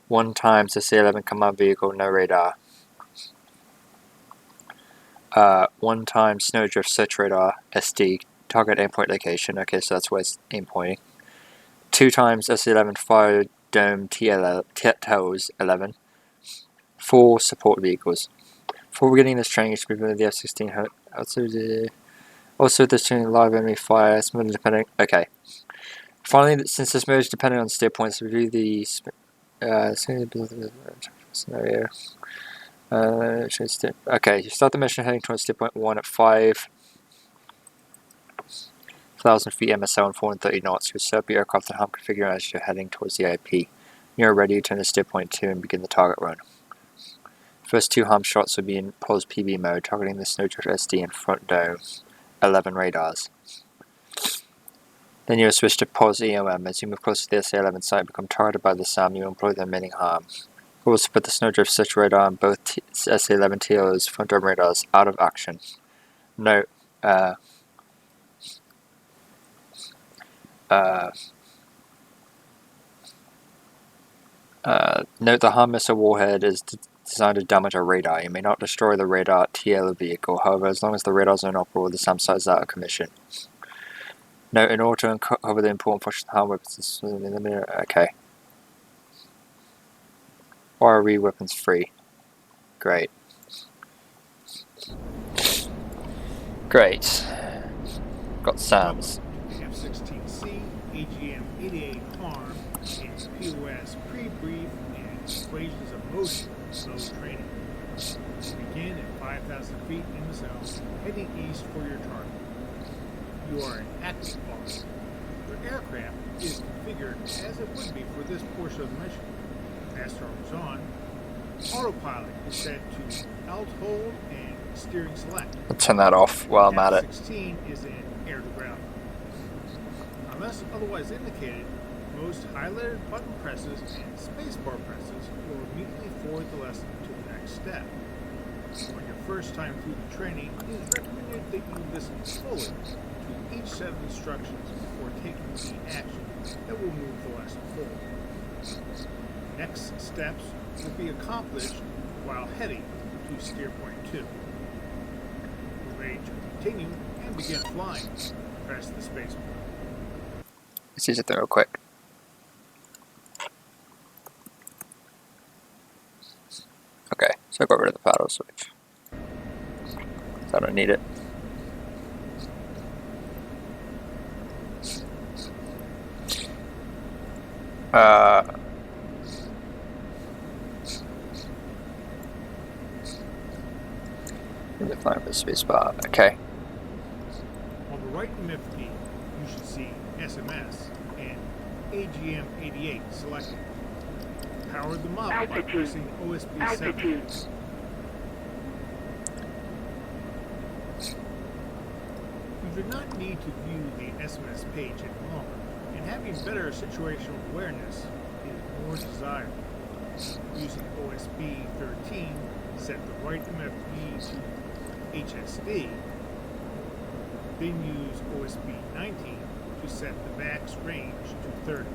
1 times SA-11 command vehicle, no radar. 1 times snowdrift search radar, SD, target aimpoint location. Okay, so that's where it's aim pointing. 2 times SA-11 fire dome TOWs 11. 4 support vehicles. Before beginning this training, you should be with the F-16. Also, this training live enemy fire, smooth depending. Okay. Finally, since this mode is dependent on steer points, review the scenario. Okay, you start the mission heading towards steer point 1 at 5,000 feet MSL and 430 knots. You set up your aircraft and HARM configuration as you're heading towards the IP. When you're ready, turn to steer point 2 and begin the target run. First 2 HARM shots will be in pause PB mode, targeting the snowdrift SD and front dome 11 radars. Then you will switch to pause EOM. As you move closer to the SA-11 site and become targeted by the SAM, you employ the remaining HARM. You also put the snowdrift search radar and both SA-11 TO's front dome radars out of action. Note, note the HARM missile warhead is designed to damage a radar. You may not destroy the radar TL vehicle, however, as long as the radars are inoperable, the SAM site is out of commission. Note, in order to uncover the important functions of HARM weapons, okay. RE weapons free. Great. Great. Got SAMs. F-16C, AGM-88 HARM, and POS pre-brief and equations of motion nose training. Begin at 5,000 feet in the zone, heading east for your target. You are in active flight. Your aircraft is configured as it would be for this portion of the mission. As turns on, autopilot is set to alt hold and steering select. I'll turn that off while I'm at it. F-16 is in air to ground. Unless otherwise indicated, most highlighted button presses and spacebar presses will immediately forward the lesson to the next step. On your first time through the training, it is recommended that you listen fully to each set of instructions before taking the action that will move the lesson forward. Next steps will be accomplished while heading to steer point 2. We're ready to continue and begin flying. Press the space bar. Let's use it there real quick. Okay, so I got rid of the paddle switch. So I don't need it. Find the space bar. Okay. On the right MFD, you should see SMS and AGM-88 selected. Power them up by pressing OSB 7. You do not need to view the SMS page any longer, and having better situational awareness is more desirable. Using OSB 13, set the right MFD to HSD, then use OSB 19 to set the max range to 30.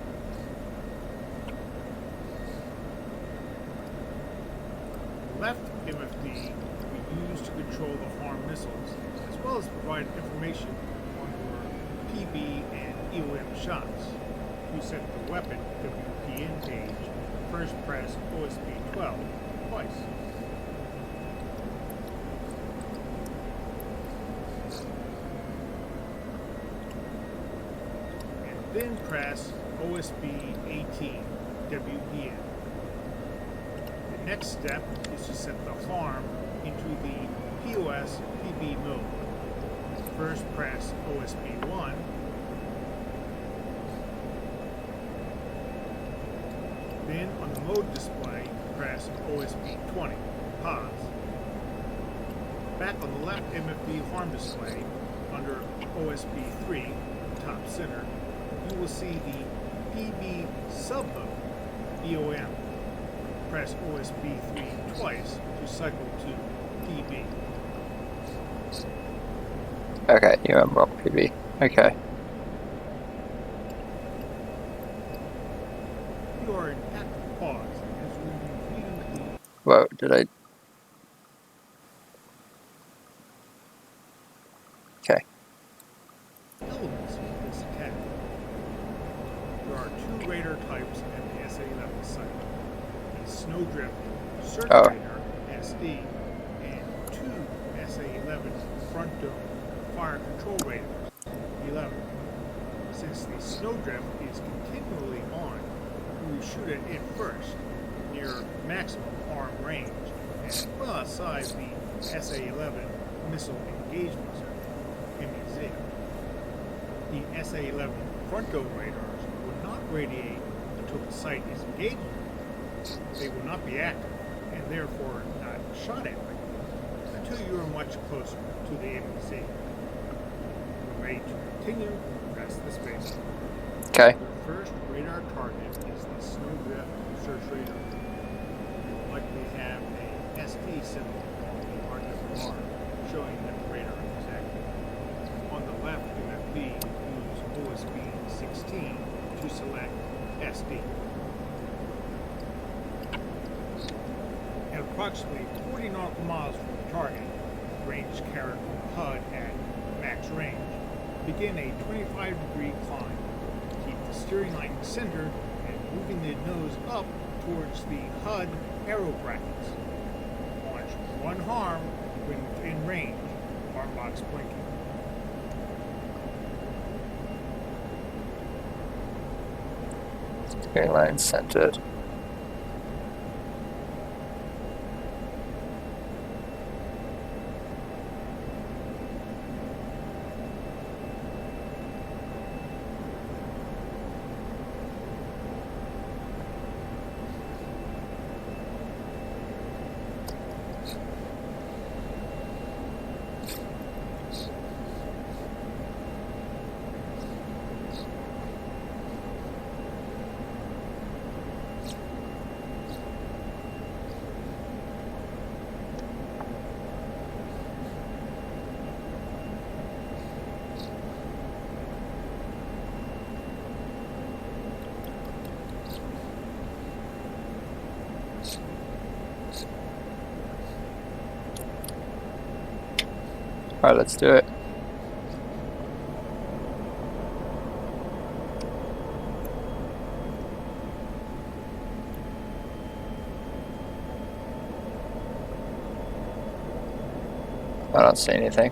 The left MFD will be used to control the HARM missiles, as well as provide information on your PB and EOM shots. You set the weapon WPN page, first press OSB 12 twice. Then press OSB 18 WPN. The next step is to set the HARM into the POS PB mode. First press OSB 1. Then on the mode display, press OSB 20. Pause. Back on the left MFD HARM display, under OSB 3, top center, you will see the DB submode, EOM. Press OSB3 twice to cycle to DB. Okay, UM rock PB. Okay. You are in active pause as we review Whoa, did I? Okay. the elements of this attack. There are two radar types at the SA-11 site. A snowdrift search radar, SD, and two SA-11 front dome fire control radars, 11. Since the snowdrift is continually on, we shoot at it first, near maximum arm range, and well outside the SA-11 missile engagement zone, MEZ. The SA-11 front dome radars will not radiate until the site is engaged. They will not be active, and therefore not shot at, until you are much closer to the MEZ. We're ready to continue. Press the space. Okay. The first radar target is the snowdrift search radar. You will likely have a SP symbol on the RWR showing that the radar is active. On the left, you have B, use OSB16 to select SD. At approximately 40 nautical miles from the target, range carried from HUD at max range, begin a 25-degree climb. Keep the steering line centered and moving the nose up towards the HUD arrow brackets. Launch one harm when within range. Arm box blinking. Steering line centered. Alright, let's do it. I don't see anything.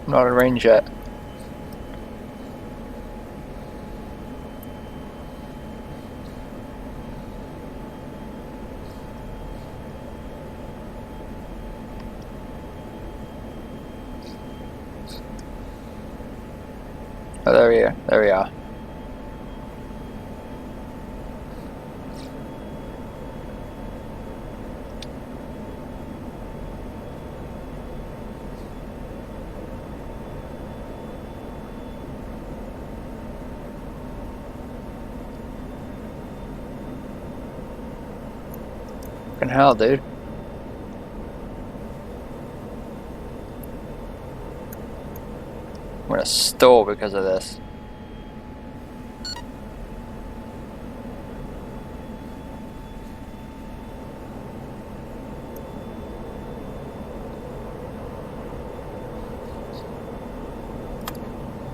Not in range yet. Oh, there we are. There we are. Fucking hell, dude. I'm gonna stall because of this.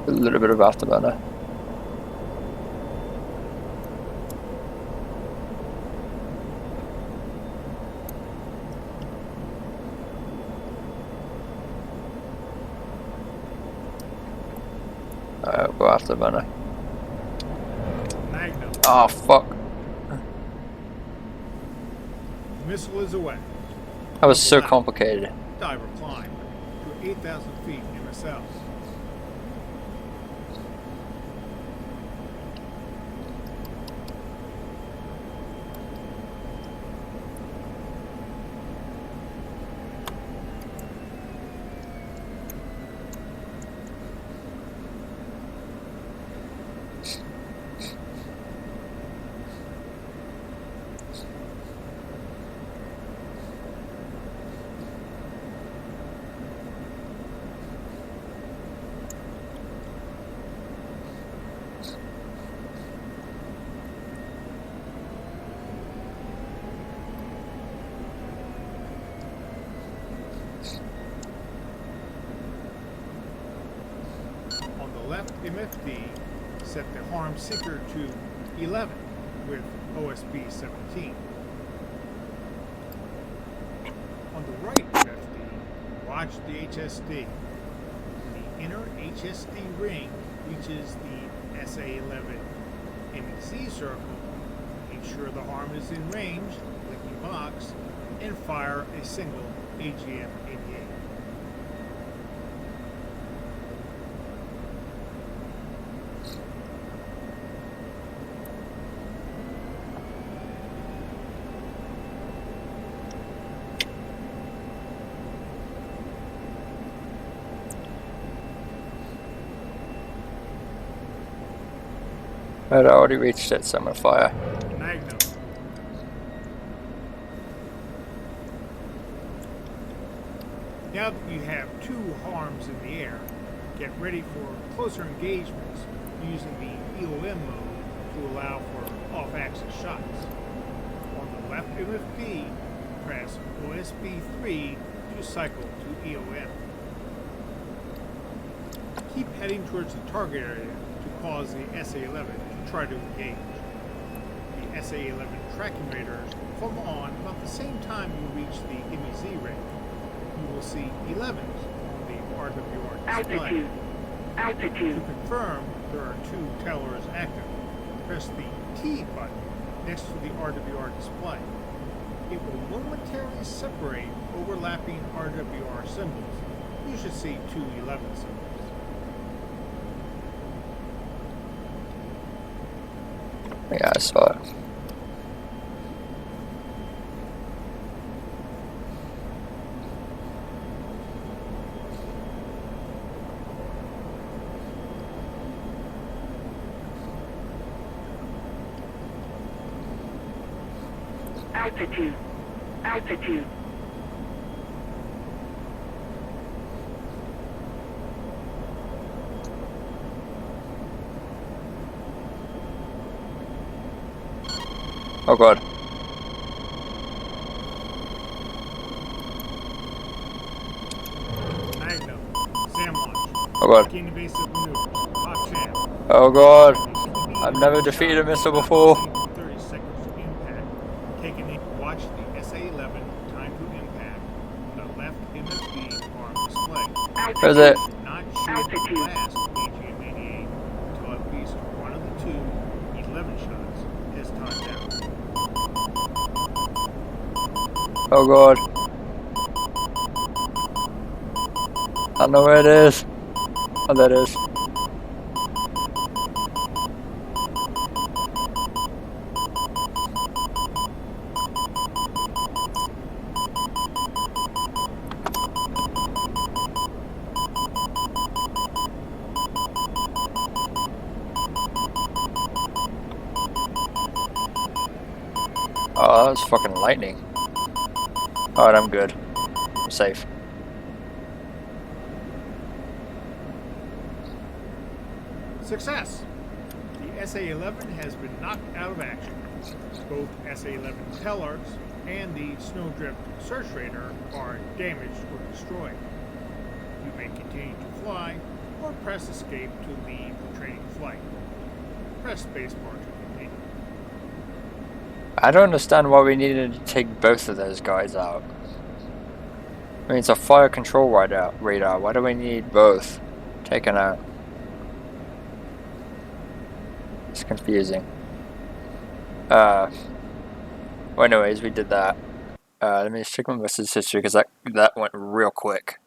A little bit of afterburner. Go afterburner. Magnum. Oh fuck! Missile is away. That was so complicated. Diver climb to 8,000 feet MSL. MFD set the harm seeker to 11 with OSB 17. On the right MFD, watch the HSD. When the inner HSD ring reaches the SA11 MEZ circle, make sure the harm is in range, click the box, and fire a single AGM-88. I'd already reached it, so I'm gonna fire. Magnum. Now that you have two harms in the air, get ready for closer engagements using the EOM mode to allow for off-axis shots. On the left MFD, press OSB 3 to cycle to EOM. Keep heading towards the target area to cause the SA-11 to try to engage. The SA-11 tracking radars will come on about the same time you reach the MEZ ring. You will see 11s on the RWR display. Altitude. To confirm there are two tellers active, press the T button next to the RWR display. It will momentarily separate overlapping RWR symbols. You should see two 11 symbols. Yeah, I saw it. Altitude. Altitude. Oh god. Magnum. SAM launch. Oh god. Begin evasive maneuver. Lock SAM. Oh god. I've never defeated a missile before. 30 seconds to impact. Taking in. Watch the SA-11 time to impact. The left MFD arm display. Where's it? Not shoot the last AGM-88 until at least one of the two 11 shots is timed out. Oh god. I don't know where it is. Oh, there it is. Oh, that was fucking lightning. Alright, I'm good. I'm safe. Success! The SA-11 has been knocked out of action. Both SA-11 tellers and the Snowdrift search radar are damaged or destroyed. You may continue to fly or press escape to leave the training flight. Press spacebar to continue. I don't understand why we needed to take both of those guys out. I mean, it's a fire control radar. Why do we need both taken out? It's confusing. Well, anyways, we did that. Let me just check my message history because that went real quick.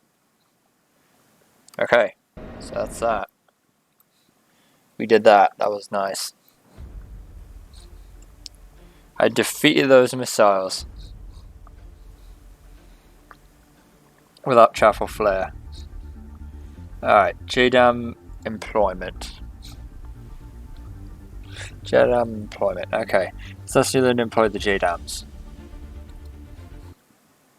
Okay, so that's that. We did that. That was nice. I defeated those missiles without chaff or flare. Alright, JDAM employment. JDAM employment, okay. So let's learn to employ the JDAMs.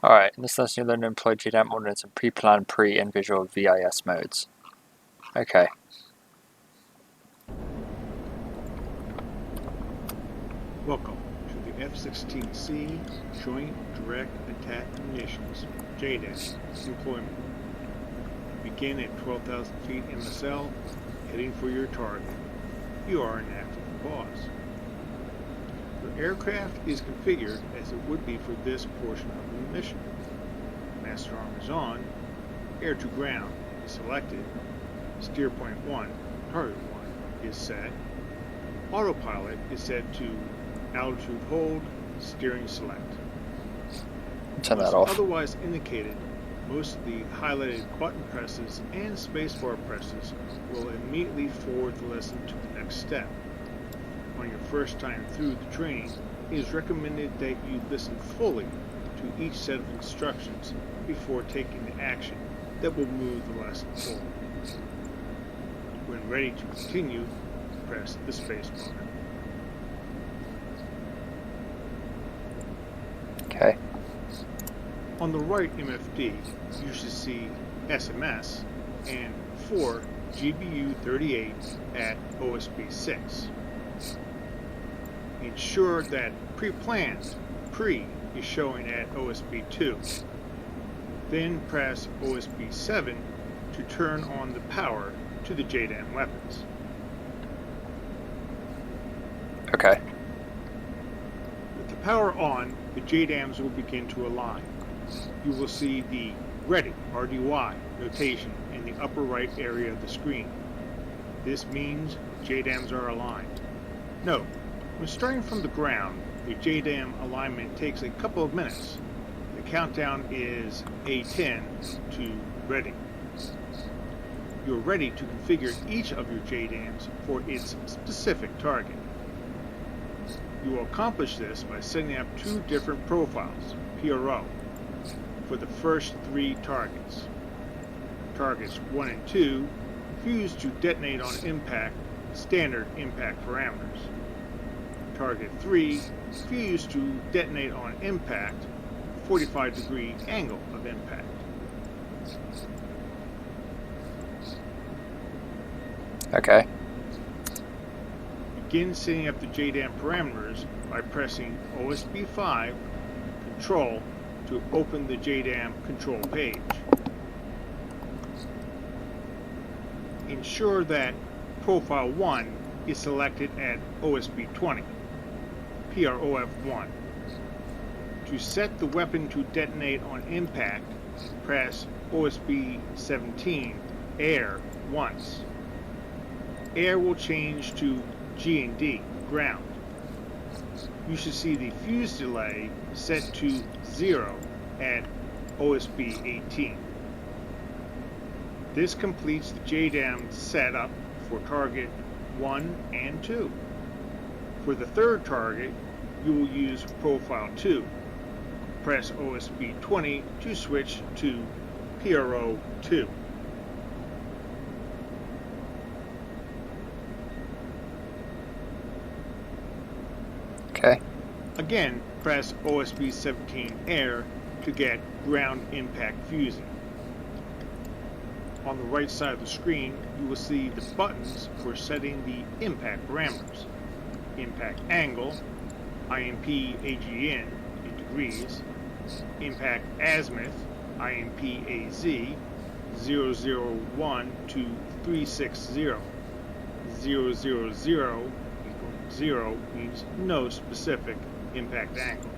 Alright, let's learn to employ JDAM ordnance in pre-planned, and visual VIS modes. Okay. Welcome to the F-16C Joint Direct Attack Munitions, JDAM, deployment. Begin at 12,000 feet in the cell, heading for your target, you are in active pause. Your aircraft is configured as it would be for this portion of the mission. Master arm is on, air to ground is selected, steer point 1, target 1 is set, autopilot is set to altitude hold, steering select. Turn that As off. otherwise indicated, most of the highlighted button presses and spacebar presses will immediately forward the lesson to the next step. On your first time through the training, it is recommended that you listen fully to each set of instructions before taking the action that will move the lesson forward. When ready to continue, press the space bar. Okay. On the right MFD, you should see SMS and 4 GBU38 at OSB 6. Ensure that pre-planned pre is showing at OSB 2. Then press OSB 7 to turn on the power to the JDAM weapons. Okay. With the power on, the JDAMs will begin to align. You will see the ready RDY notation in the upper right area of the screen. This means JDAMs are aligned. Note, when starting from the ground, the JDAM alignment takes a couple of minutes. The countdown is A10 to ready. You're ready to configure each of your JDAMs for its specific target. You will accomplish this by setting up 2 different profiles, PRO, for the first 3 targets. Targets 1 and 2 fuse to detonate on impact, standard impact parameters. Target 3 fuse to detonate on impact, 45-degree angle of impact. Okay. Begin setting up the JDAM parameters by pressing OSB 5 Control to open the JDAM control page. Ensure that Profile 1 is selected at OSB 20, PROF 1. To set the weapon to detonate on impact, press OSB 17 Air once. Air will change to G&D, ground. You should see the fuse delay set to 0 at OSB 18. This completes the JDAM setup for target 1 and 2. For the third target, you will use Profile 2. Press OSB 20 to switch to PRO 2. Okay. Again, press OSB 17 Air to get ground impact fusing. On the right side of the screen, you will see the buttons for setting the impact parameters. Impact angle, IMP AGN in degrees, impact azimuth, IMP AZ, 001 to 360. 000 0 means no specific impact angle.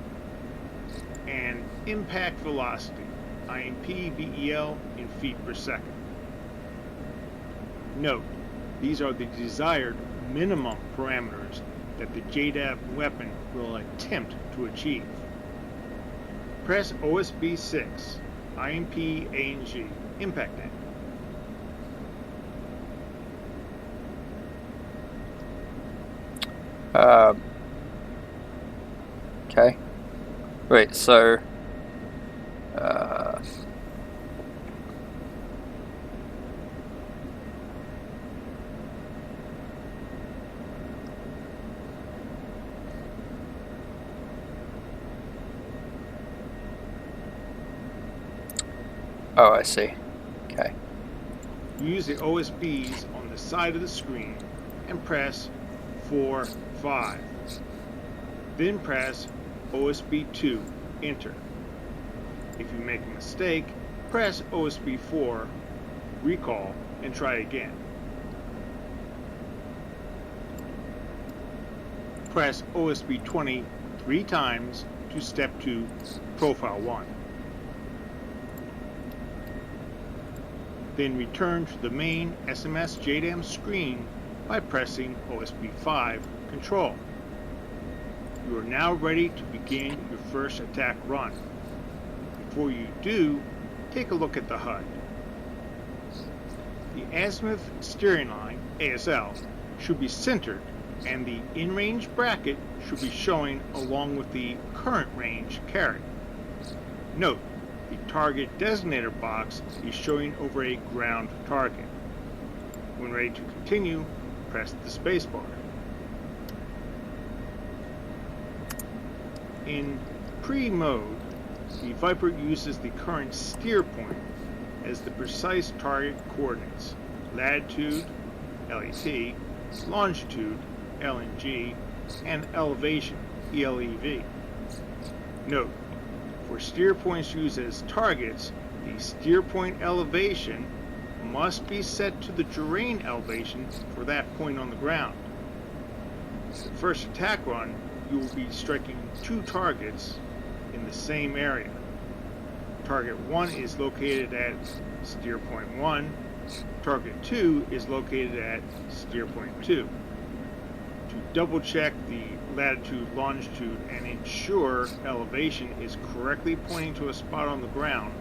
And impact velocity, IMP BEL in feet per second. Note, these are the desired minimum parameters that the JDAM weapon will attempt to achieve. Press OSB 6, IMP ANG, impact angle. Okay. Wait, so... Oh, I see. Okay. Use the OSBs on the side of the screen and press 4, 5. Then press OSB 2, enter. If you make a mistake, press OSB 4, recall, and try again. press OSB 20 3 times to step to Profile 1. Then return to the main SMS JDAM screen by pressing OSB 5 Control. You are now ready to begin your first attack run. Before you do, take a look at the HUD. The azimuth steering line, ASL, should be centered, and the in-range bracket should be showing along with the current range carry. Note, the target designator box is showing over a ground target. When ready to continue, press the spacebar. In pre-mode, the Viper uses the current steer point as the precise target coordinates: latitude, LET, longitude, LNG, and elevation, ELEV. Note, for steer points used as targets, the steer point elevation must be set to the terrain elevation for that point on the ground. The first attack run, you will be striking 2 targets in the same area. Target 1 is located at steer point 1. Target 2 is located at steer point 2. To double check the latitude, longitude, and ensure elevation is correctly pointing to a spot on the ground,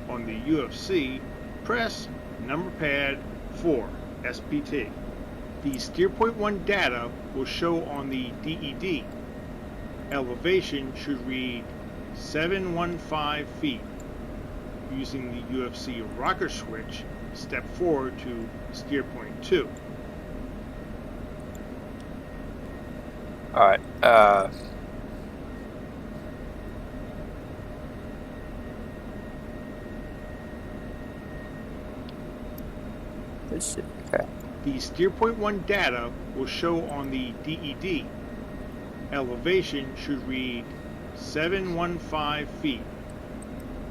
on the UFC, press number pad 4, SPT. The steer point 1 data will show on the DED. Elevation should read 715 feet. Using the UFC rocker switch, step forward to steer point 2. Alright, let's see, okay. The steer point 1 data will show on the DED. Elevation should read 715 feet.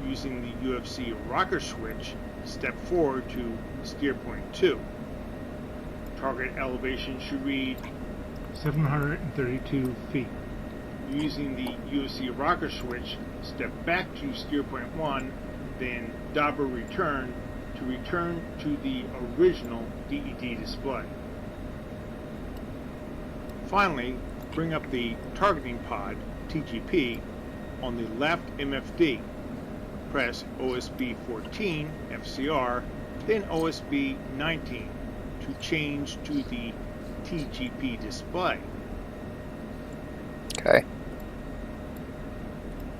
Using the UFC rocker switch, step forward to steer point 2. Target elevation should read 732 feet. Using the UFC rocker switch, step back to steer point 1, then dobber return to the original DED display. Finally, bring up the targeting pod, TGP, on the left MFD. Press OSB 14 FCR, then OSB 19 to change to the TGP display. Okay.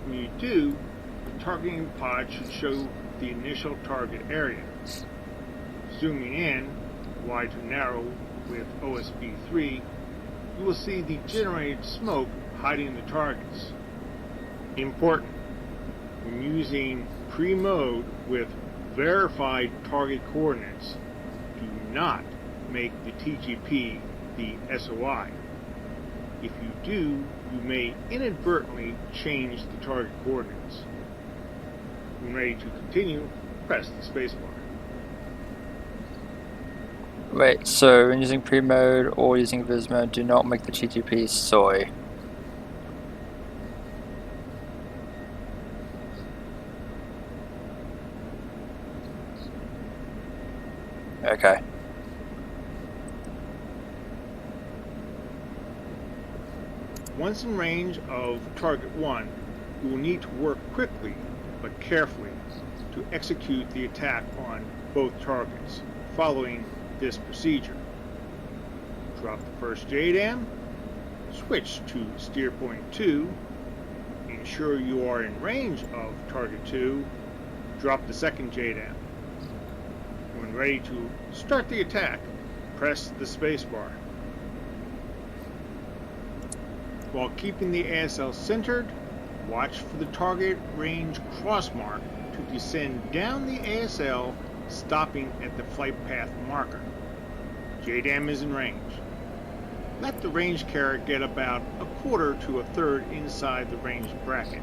When you do, the targeting pod should show the initial target area. Zooming in, wide to narrow with OSB 3, you will see the generated smoke hiding the targets. Important: when using pre-mode with verified target coordinates, do not make the TGP the SOI. If you do, you may inadvertently change the target coordinates. When ready to continue, press the spacebar. Wait, so when using pre-mode or using vis mode, do not make the TGP SOI. Okay. Once in range of target 1, you will need to work quickly but carefully to execute the attack on both targets, following this procedure. Drop the first JDAM, switch to steer point 2, ensure you are in range of target 2, drop the second JDAM. When ready to start the attack, press the spacebar. While keeping the ASL centered, watch for the target range crossmark to descend down the ASL, stopping at the flight path marker. JDAM is in range. Let the range carrier get about a quarter to a third inside the range bracket.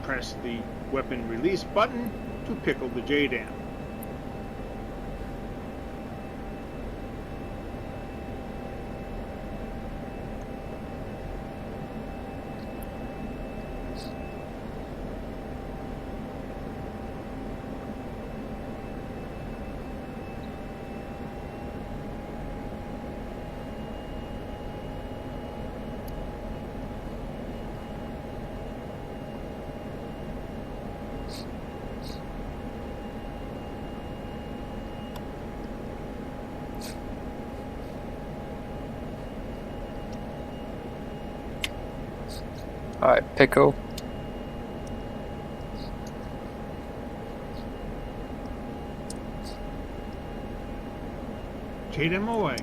Press the weapon release button to pickle the JDAM. Alright, pickle. JDAM away.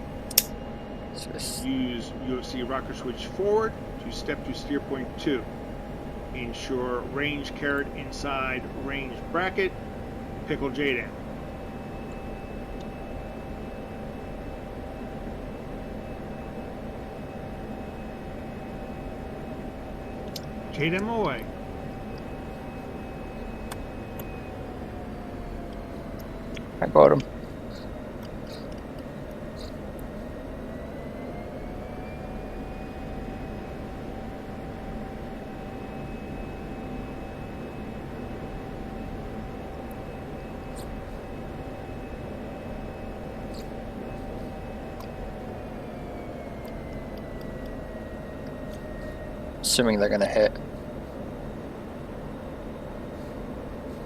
Just Use UFC rocker switch forward to step to steer point 2. Ensure range carried inside range bracket. Pickle JDAM. JDAM away. I got him. Assuming they're gonna hit.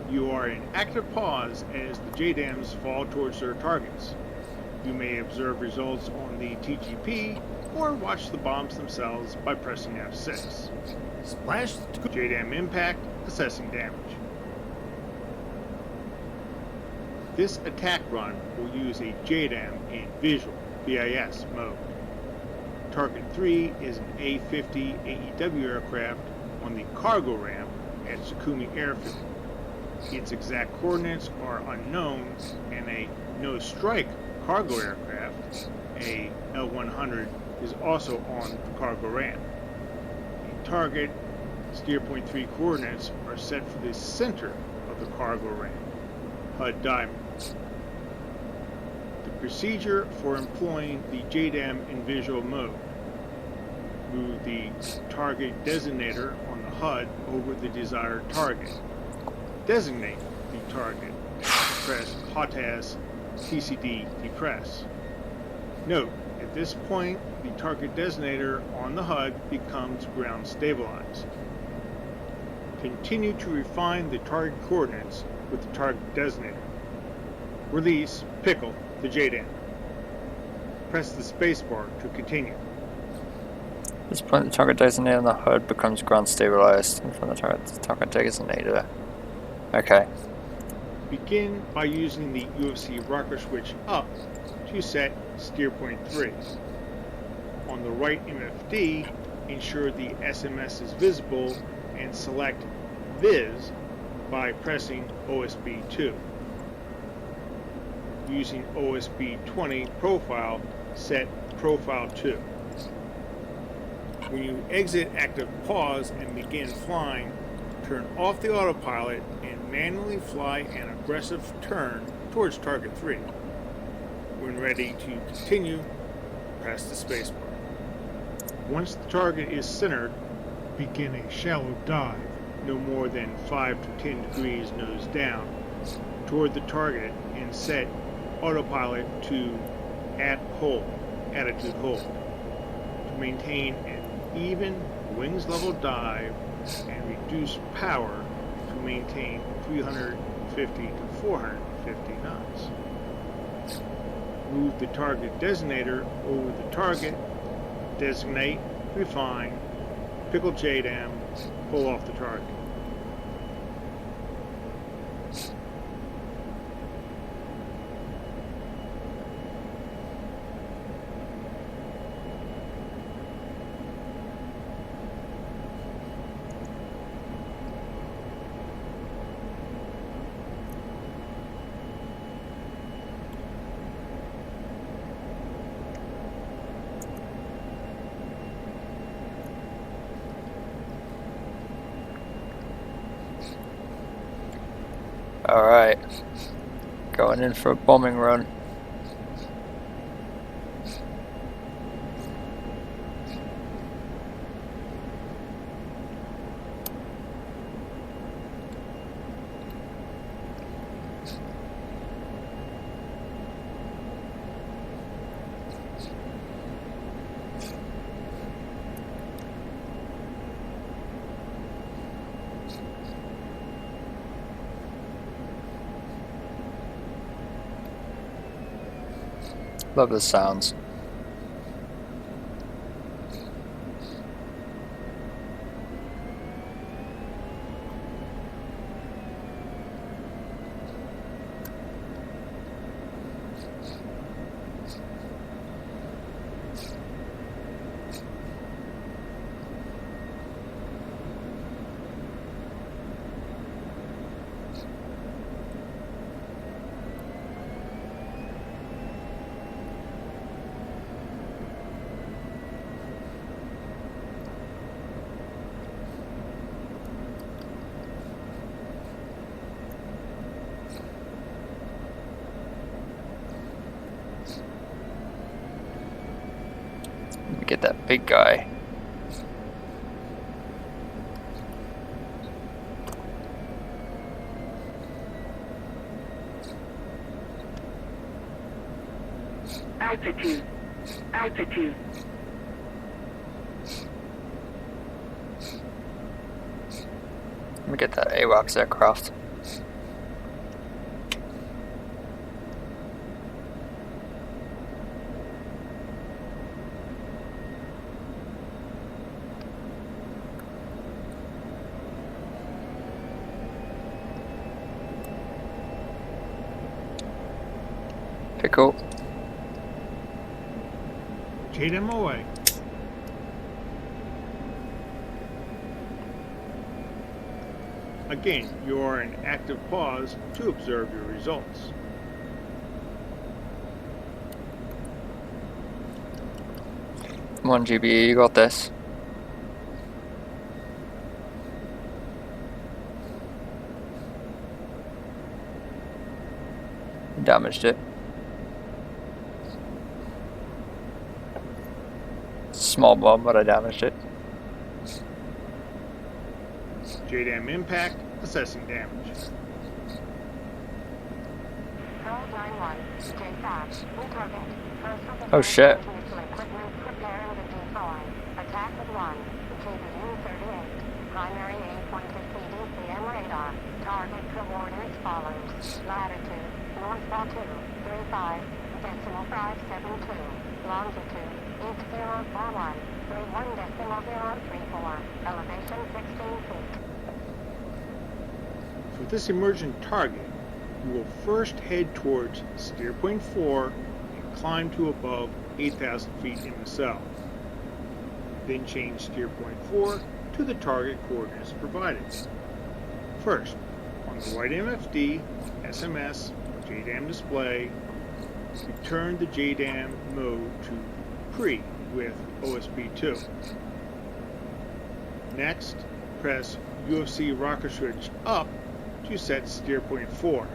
You are in active pause as the JDAMs fall towards their targets. You may observe results on the TGP or watch the bombs themselves by pressing F6. Splash. JDAM impact, assessing damage. This attack run will use a JDAM in visual, VIS mode. Target 3 is an A-50 AEW aircraft on the cargo ramp at Sukumi Airfield. Its exact coordinates are unknown, and a no-strike cargo aircraft, a L-100, is also on the cargo ramp. The target steer point 3 coordinates are set for the center of the cargo ramp, HUD diamond. The procedure for employing the JDAM in visual mode. Move the target designator on the HUD over the desired target. Designate the target. Press HOTAS TCD depress. Note, at this point, the target designator on the HUD becomes ground stabilized. Continue to refine the target coordinates with the target designator. Release pickle the JDAM. Press the spacebar to continue. At this point, the target designator on the HUD becomes ground stabilized from the target designator. Okay. Begin by using the UFC rocker switch up to set steer point 3. On the right MFD, ensure the SMS is visible and select Viz by pressing OSB 2. Using OSB 20 profile, set profile 2. When you exit active pause and begin flying, turn off the autopilot and manually fly an aggressive turn towards target 3. When ready to continue, press the spacebar. Once the target is centered, begin a shallow dive, no more than 5 to 10 degrees nose down, toward the target and set autopilot to attitude hold. To maintain an even wings level dive and reduce power to maintain 350 to 450 knots. Move the target designator over the target, designate, refine, pickle JDAM, pull off the target. Alright. Going in for a bombing run. Love the sounds. get that big guy. Altitude. Altitude. Let me get that AWACS aircraft. Pickle. JDAM away. Again, you are in active pause to observe your results. Come on, GBE, you got this. Damaged it. Small bomb, but I damaged it. JDAM impact, assessing damage. Oh shit. Attack with 1. JDAM-88. Primary aim-pointed CDCM radar. Target coordinates follows. Latitude, north 235, decimal 572. Longitude, 8041, 31.034. Elevation 16 feet. For this emergent target, you will first head towards steer point 4 and climb to above 8,000 feet in the south. Then change steer point 4 to the target coordinates provided. First, on the right MFD, SMS, or JDAM display, return the JDAM mode to pre with OSB2. Next, press UFC rocker switch up to set steer point 4.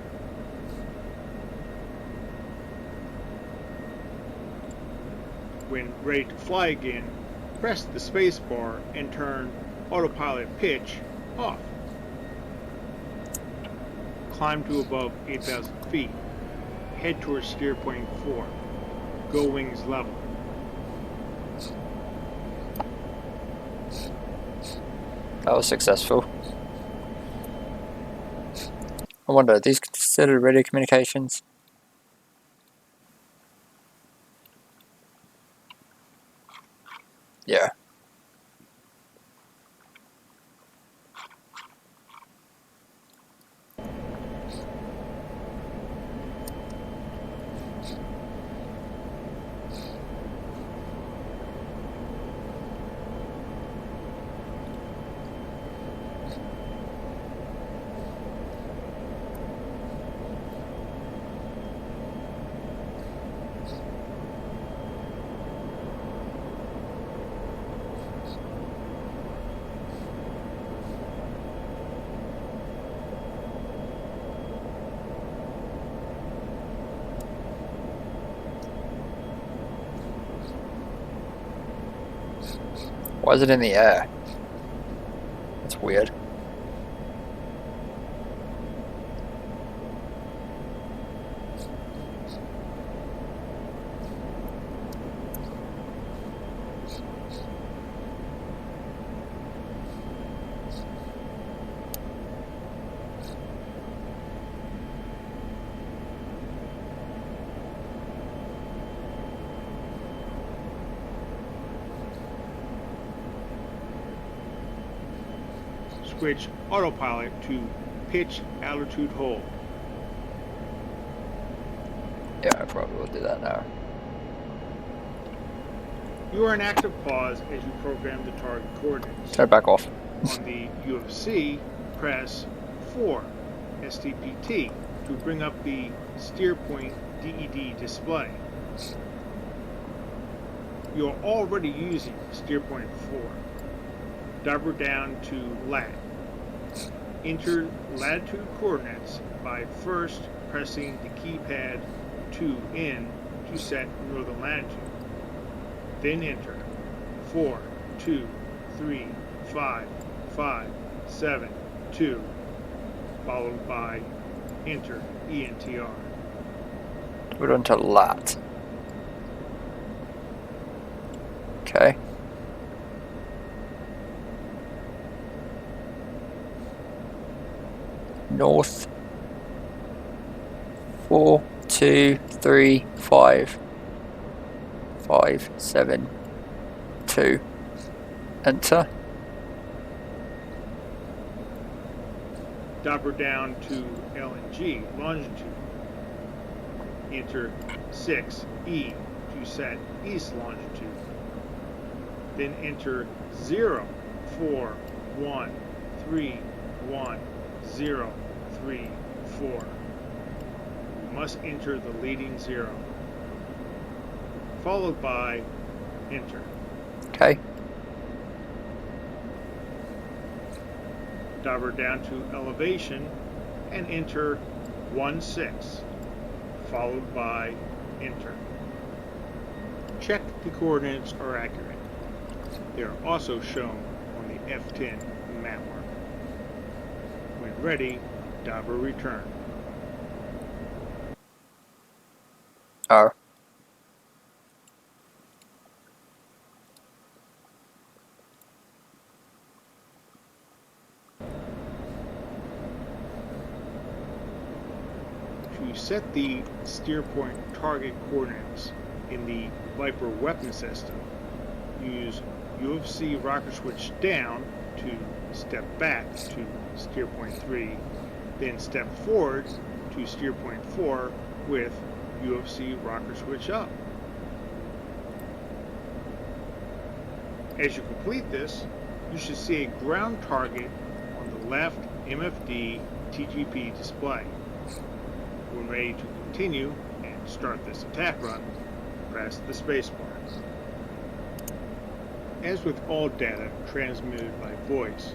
When ready to fly again, press the space bar and turn autopilot pitch off. Climb to above 8,000 feet. Head towards steer point 4. Go wings level. That was successful. I wonder, are these considered radio communications? Yeah. Why is it in the air? That's weird. Switch autopilot to pitch altitude hold. Yeah, I probably will do that now. You are in active pause as you program the target coordinates. Turn it back off. On the UFC, press 4 STPT to bring up the steer point DED display. You are already using steer point 4. Double down to lat. Enter latitude coordinates by first pressing the keypad 2 in to set northern latitude. Then enter 4, 2, 3, 5, 5, 7, 2, followed by enter ENTR. We're on to lat. Okay. North. 4, 2, 3, 5, 5, 7, 2. Enter. Dobber down to LNG, longitude. Enter 6E to set east longitude. Then enter 0, 4, 1, 3, 1, 0, 3, 4. You must enter the leading 0. Followed by enter. Okay. Dobber down to elevation and enter 16, followed by enter. Check the coordinates are accurate. They are also shown on the F-10 map mark. When ready, Dobber return. Oh. To set the steer point target coordinates in the Viper weapon system, use UFC rocket switch down to step back to steer point 3, then step forward to steer point 4 with UFC rocket switch up. As you complete this, you should see a ground target on the left MFD TGP display. When ready to continue and start this attack run, press the spacebar. As with all data transmitted by voice,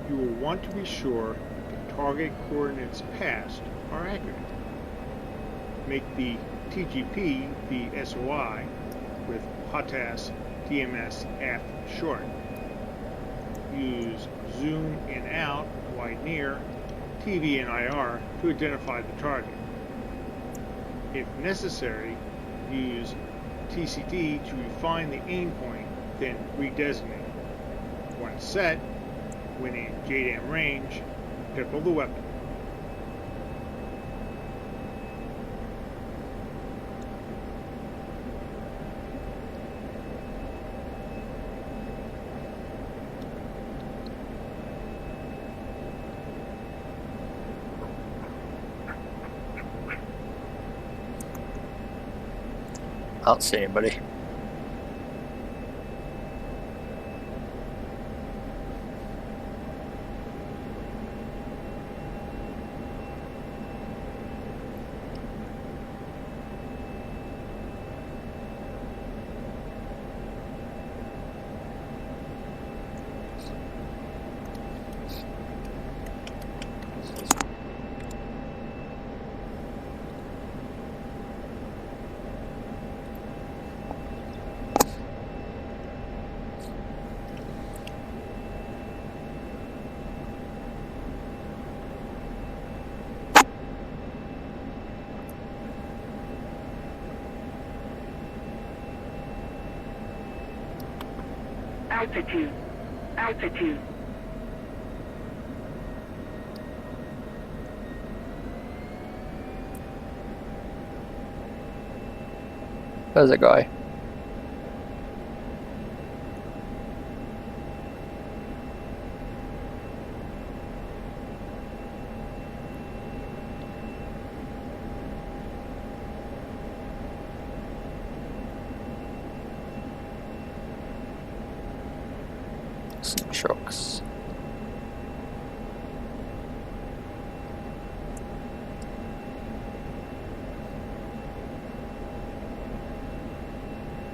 you will want to be sure the target coordinates passed are accurate. Make the TGP the SOI with HOTAS DMS aft short. Use zoom in out, wide near, TV and IR to identify the target. If necessary, use TCD to refine the aim point, then redesignate. Once set, when in JDAM range, pickle the weapon. I don't see anybody. Altitude. Altitude. There's a guy. Some shocks.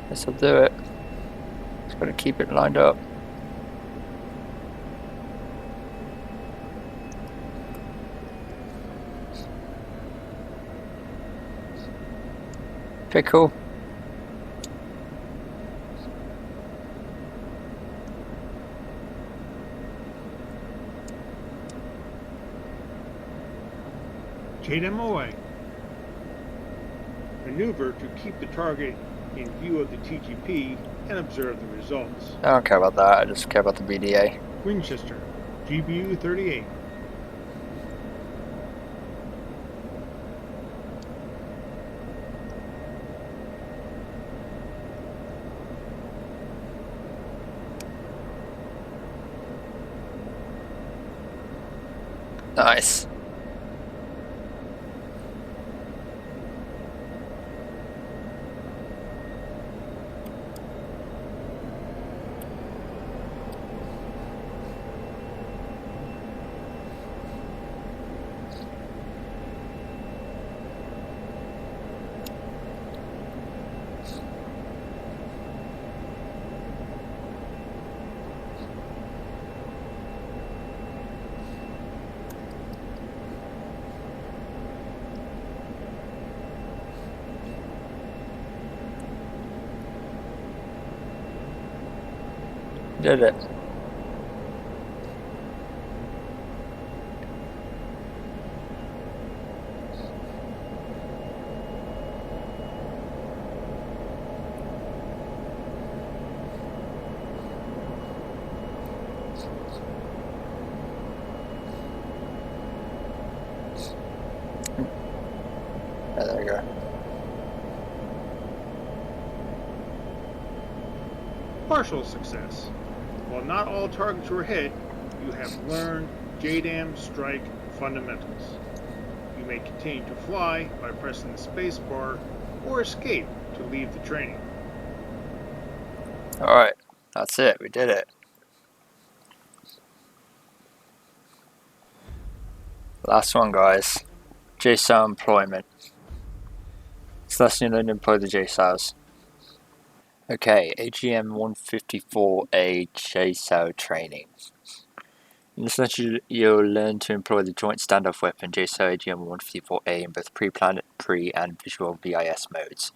This'll do it. Just gotta keep it lined up. Okay, cool. JDAM away. Maneuver to keep the target in view of the TGP and observe the results. I don't care about that, I just care about the BDA. Winchester, GBU 38. Nice. Did it. Yeah, there we go. Partial success. While not all targets were hit, you have learned JDAM strike fundamentals. You may continue to fly by pressing the space bar or escape to leave the training. Alright, that's it, we did it. Last one, guys. JSOW employment. It's less than you learn to employ the JSOWs. Okay, AGM-154A JSOW training. In this lecture, you'll learn to employ the Joint Standoff Weapon JSOW AGM-154A in both pre-planned, and visual VIS modes.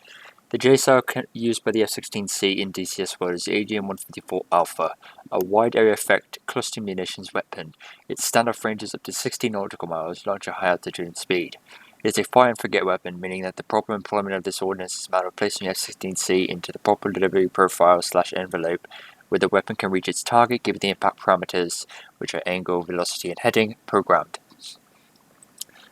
The JSOW used by the F-16C in DCS world is the AGM-154 Alpha, a wide area effect cluster munitions weapon. Its standoff range is up to 60 nautical miles, launch at high altitude and speed. It is a fire and forget weapon, meaning that the proper employment of this ordnance is a matter of placing the F-16C into the proper delivery profile / envelope, where the weapon can reach its target given the impact parameters, which are angle, velocity, and heading, programmed.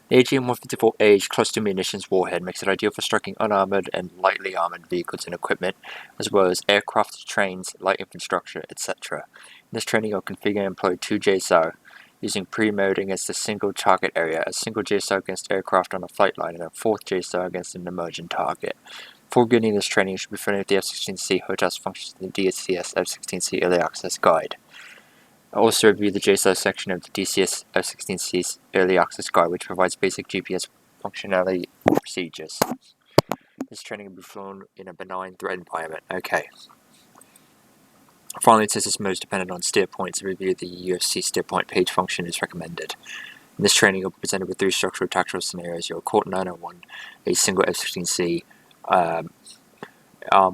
The AGM-154A's cluster munitions warhead makes it ideal for striking unarmored and lightly armored vehicles and equipment, as well as aircraft, trains, light infrastructure, etc. In this training, you'll configure and employ 2 JSOW, using pre-mode against a single target area, a single JSOW against aircraft on a flight line, and a 4th JSOW against an emergent target. Before beginning this training, you should be familiar with the F-16C HOTAS functions in the DCS F-16C Early Access Guide. Also review the JSOW section of the DCS F-16C's Early Access Guide, which provides basic GPS functionality procedures. This training will be flown in a benign threat environment. Okay. Finally, since this mode is dependent on steer points, a review of the UFC steer point page function is recommended. In this training, you'll be presented with 3 structural tactical scenarios. You're caught 901, a single F-16C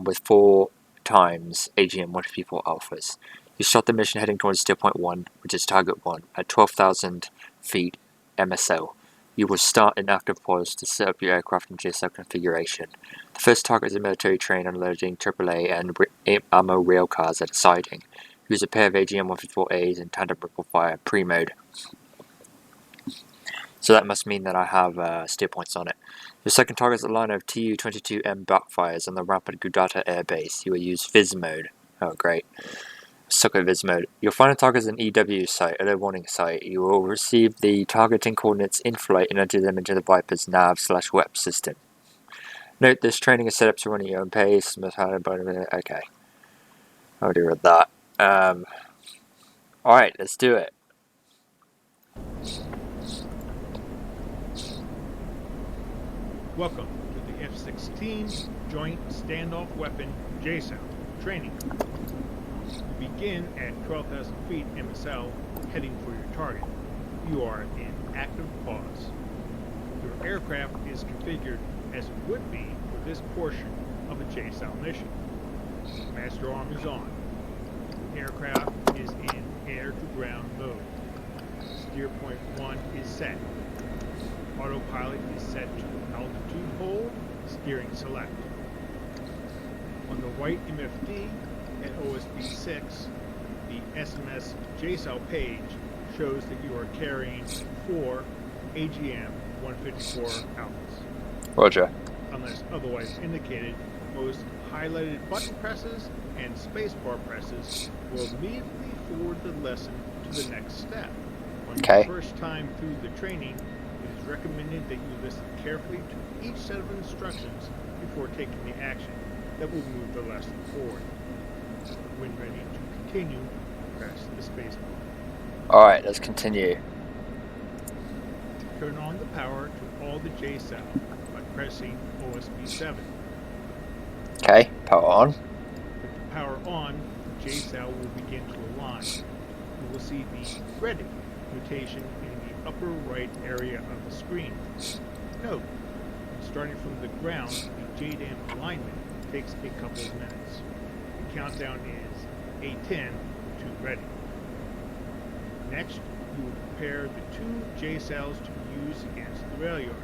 with 4 times AGM-154 alphas. You start the mission heading towards steer point 1, which is target 1, at 12,000 feet MSL. You will start an active pause to set up your aircraft and JSOW configuration. The first target is a military train unloading AAA and ammo rail cars at a siding. Use a pair of AGM-154As in tandem ripple fire pre-mode. So that must mean that I have steer points on it. Your second target is a line of Tu-22M backfires on the ramp at Gudata Air Base. You will use Viz mode. Oh, great. Suck at Viz mode. Your final target is an EW site, a low warning site. You will receive the targeting coordinates in flight and enter them into the Viper's nav/WEP system. Note, this training is set up to run at your own pace. Okay. I'll deal with that. Alright, let's do it. Welcome to the F-16 Joint Standoff Weapon JSOW training. You begin at 12,000 feet MSL, heading for your target. You are in active pause. Your aircraft is configured as it would be for this portion of a JSOW mission. Master arm is on. The aircraft is in air-to-ground mode. Steer point 1 is set. Autopilot is set to altitude hold, steering select. On the white MFD at OSB 6, the SMS JSOW page shows that you are carrying 4 AGM-154 outlets. Roger. Unless otherwise indicated, most highlighted button presses and spacebar presses will immediately forward the lesson to the next step. On your first time through the training, it is recommended that you listen carefully to each set of instructions before taking the action that will move the lesson forward. When ready to continue, press the spacebar. Alright, let's continue. Turn on the power to all the JSOW by pressing OSB 7. Okay, power on. With the power on, the JSOW will begin to align. You will see the threaded notation in the upper right area of the screen. Note, starting from the ground, the JDAM alignment takes a couple of minutes. The countdown is A10 to ready. Next, you will prepare the 2 JSOWs to use against the rail yard.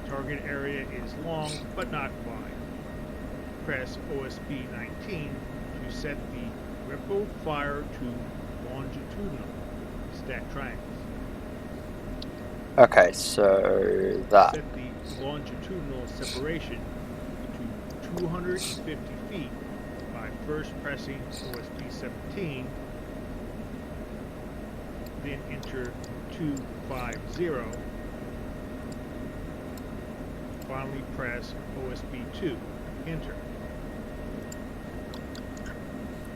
The target area is long but not wide. Press OSB 19 to set the repo fire to longitudinal stack triangles. Okay, so that. Set the longitudinal separation to 250 feet by first pressing OSB 17, then enter 250, finally press OSB 2, enter.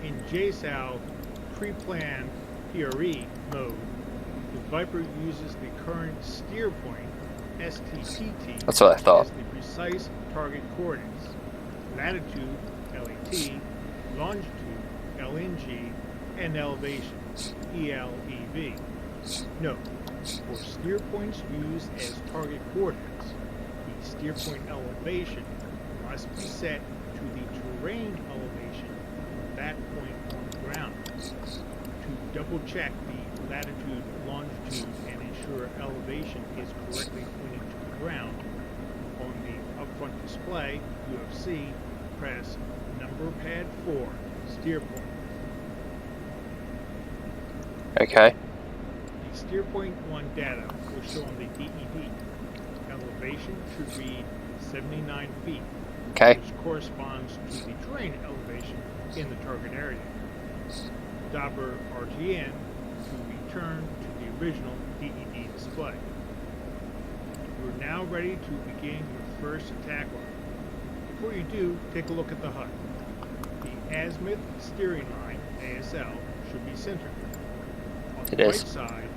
In JSOW pre-planned PRE mode, the Viper uses the current steer point, STPT, That's what I thought. as the precise target coordinates. Latitude, LAT, longitude, LNG, and elevation, ELEV. Note, for steer points used as target coordinates, the steer point elevation must be set to the terrain elevation of that point on the ground. To double check the latitude, longitude, and ensure elevation is correctly pointing to the ground, on the upfront display, UFC, press number pad 4, steer point. Okay. The steer point 1 data will show on the DED. Elevation should read 79 feet, Okay. which corresponds to the terrain elevation in the target area. Doppler RTN to return to the original DED display. You are now ready to begin your first attack run. Before you do, take a look at the HUD. The azimuth steering line, ASL, should be centered. On It the is. right side,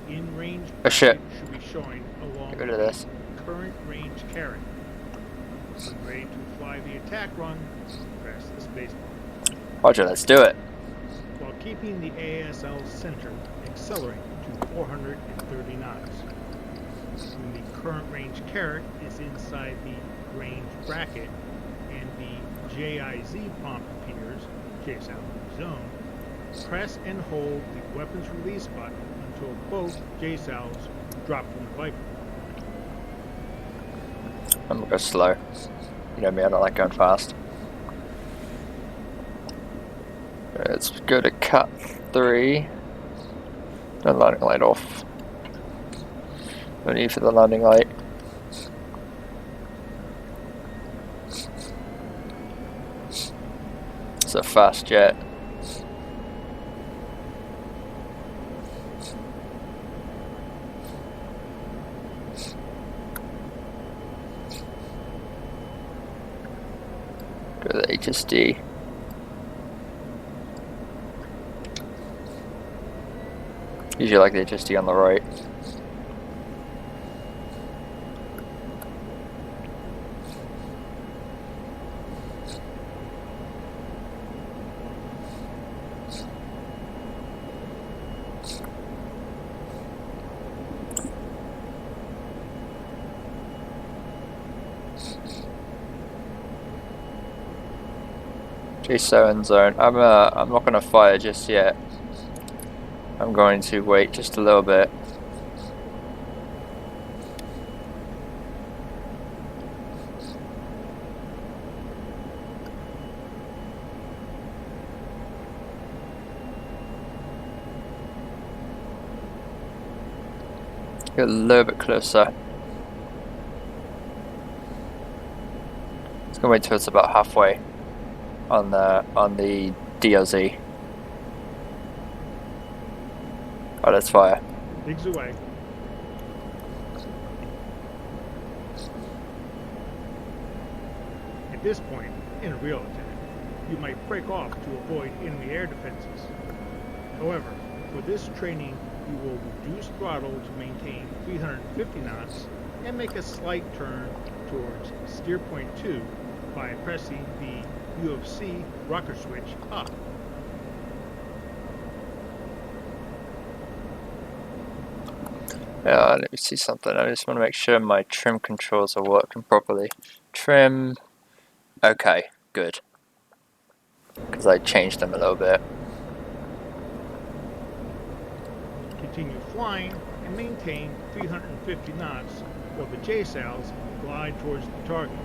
the in-range Oh, shit. should be showing along Get rid of with this. the current range carry. When ready to fly the attack run, press the spacebar. Roger, let's do it. While keeping the ASL center, accelerate to 430 knots. When the current range caret is inside the range bracket and the JIZ prompt appears, JSOW zone, press and hold the weapons release button until both JSOWs drop from the Viper. I'm gonna go slow. You know me, I don't like going fast. Let's go to cut 3. The landing light off. No need for the landing light. It's a fast jet. Go to the HSD. Usually like the HSD on the right. JSOW zone. I'm not going to fire just yet. I'm going to wait just a little bit. Get a little bit closer. It's gonna wait till it's about halfway on the DLZ. Oh, let's fire. Digs away. At this point, in a real attack, you might break off to avoid enemy air defenses. However, for this training, you will reduce throttle to maintain 350 knots and make a slight turn towards steer point 2 by pressing the UFC rocker switch up. Let me see something. I just want to make sure my trim controls are working properly. Trim. Okay, good. Because I changed them a little bit. Continue flying and maintain 350 knots while the JSOWs glide towards the target.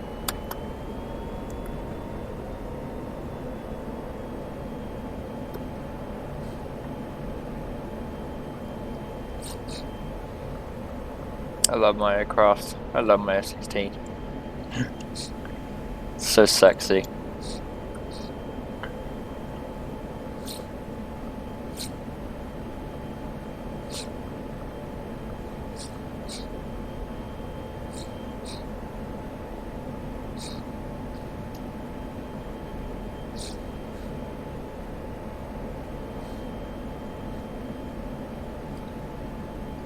I love my aircraft. I love my F-16. So sexy.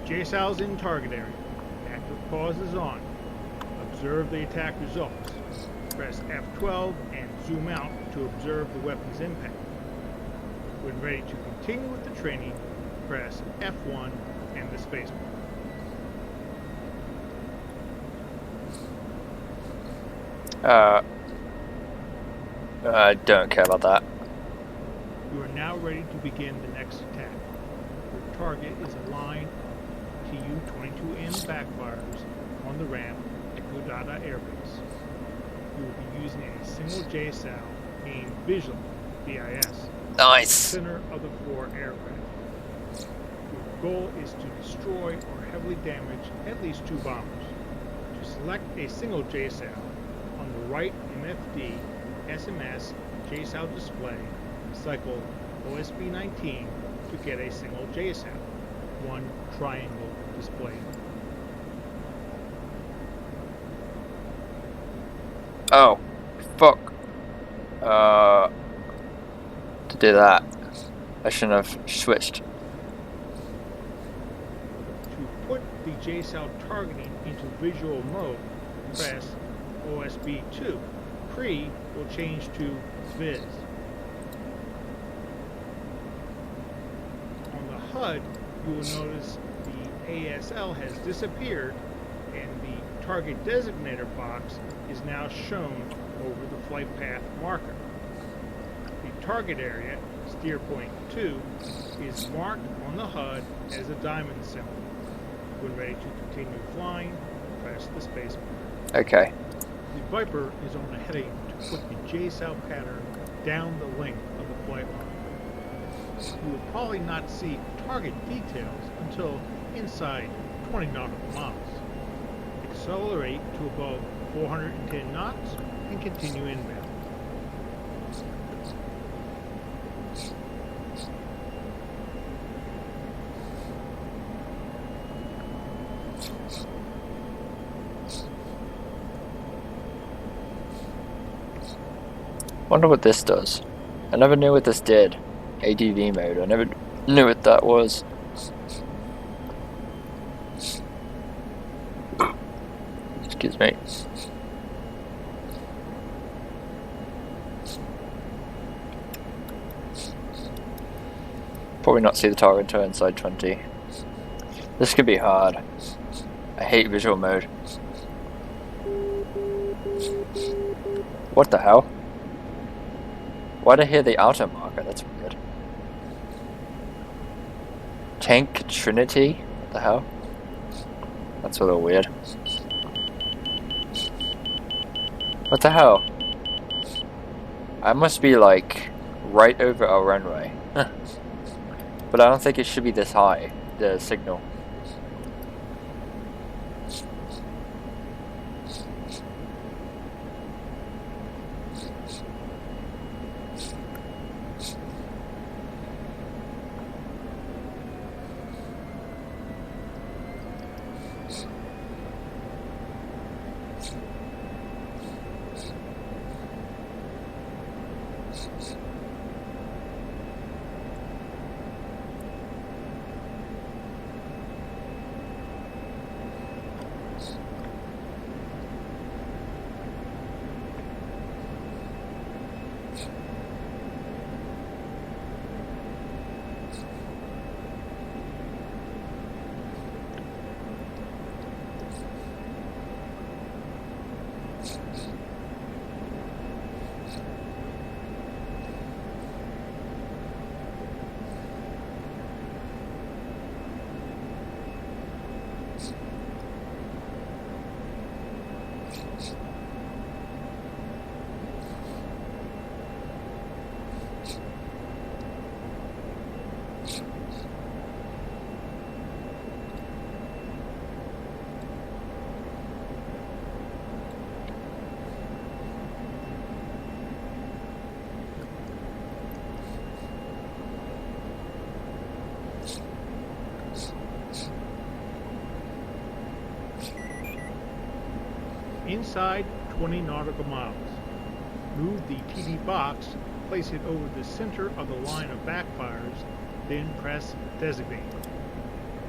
JSOWs in target area. Active pause is on. Observe the attack results. Press F12 and zoom out to observe the weapon's impact. When ready to continue with the training, press F1 and the spacebar. I don't care about that. You are now ready to begin the next attack. Your target is a line of Tu-22M backfires on the ramp at Godada Air Base. You will be using a single JSOW aimed visually, VIS, Nice. center of the four aircraft. Your goal is to destroy or heavily damage at least 2 bombers. To select a single JSOW, on the right MFD SMS JSOW display, cycle OSB-19 to get a single JSOW, 1 triangle display. Oh, fuck. To do that, I shouldn't have switched. To put the JSOW targeting into visual mode, press OSB2. Pre will change to Viz. On the HUD, you will notice the ASL has disappeared and the target designator box is now shown over the flight path marker. The target area, steer point 2, is marked on the HUD as a diamond symbol. When ready to continue flying, press the space bar. Okay. The Viper is on a heading to put the JSOW pattern down the length of the flight line. You will probably not see target details until inside 20 nautical miles. Accelerate to above 410 knots and continue inbound. Wonder what this does. I never knew what this did. ADV mode. I never knew what that was. Excuse me. Probably not see the target until inside 20. This could be hard. I hate visual mode. What the hell? Why'd I hear the outer marker? That's weird. Tank Trinity? What the hell? That's a little weird. What the hell? I must be like right over our runway. But I don't think it should be this high, the signal. Inside 20 nautical miles. Move the TD box, place it over the center of the line of backfires, then press Designate.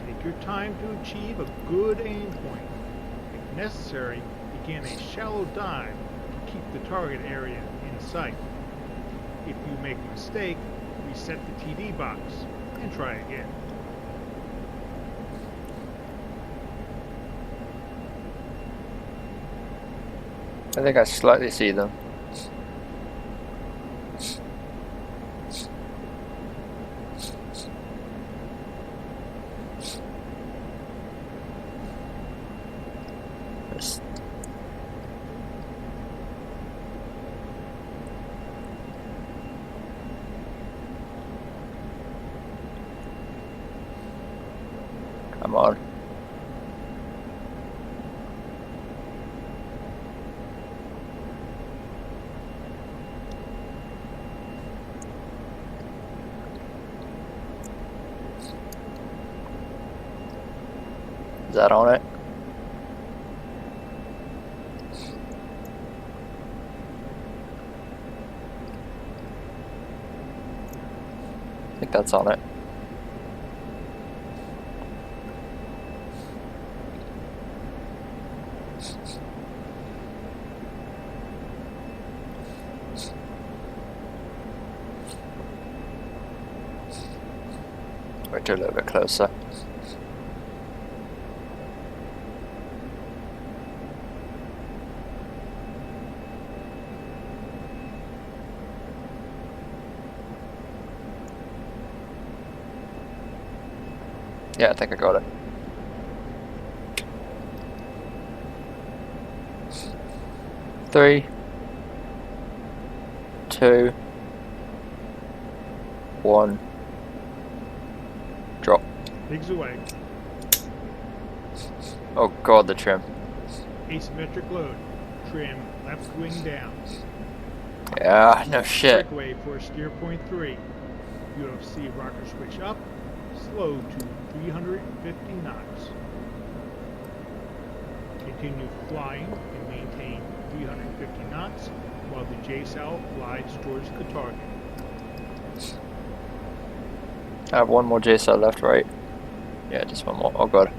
Take your time to achieve a good aim point. If necessary, begin a shallow dive to keep the target area in sight. If you make a mistake, reset the TD box and try again. I think I slightly see them. Come on. Is that on it? I think that's on it. Wait a little bit closer. Yeah, I think I got it. Three, two, one. Drop. Pigs away. Oh god, the trim. Asymmetric load. Trim left wing down. Yeah, no shit. Breakaway for steer point 3. UFC rocker switch up. Slow to 350 knots. Continue flying and maintain 350 knots while the JSOW glides towards the target. I have one more JSOW left, right? Yeah, just one more. Oh god.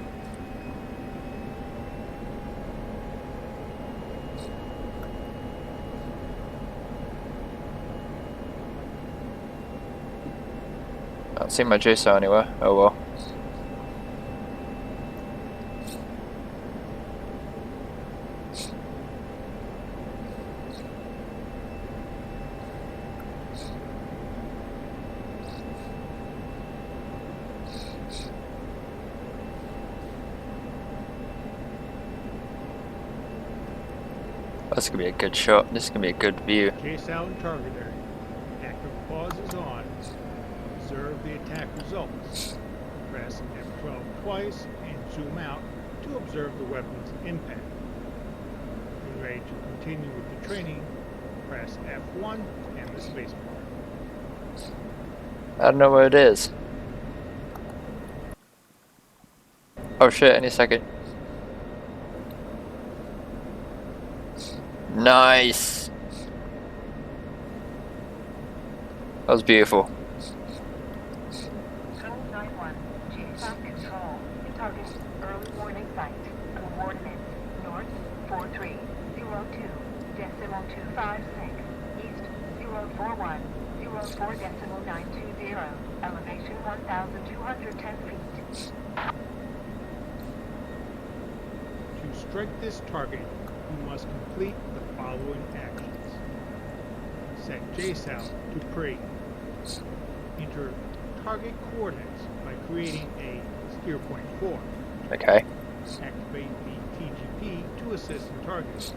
I don't see my JSOW anywhere. Oh well. That's gonna be a good shot. This is gonna be a good view. JSOW and target area. Active pause is on. Observe the attack results. Press F12 twice and zoom out to observe the weapon's impact. When ready to continue with the training, press F1 and the spacebar. I don't know where it is. Oh shit, any second. Nice! That was beautiful. Control 9-1, JSOW control. Target early warning site. Coordinates north 4302, decimal 256, east 041, 04 decimal 920, elevation 1,210 feet. To strike this target, you must complete the following actions. Set JSOW to pre. Enter target coordinates by creating a steer point 4. Okay. Activate the TGP to assist in targeting.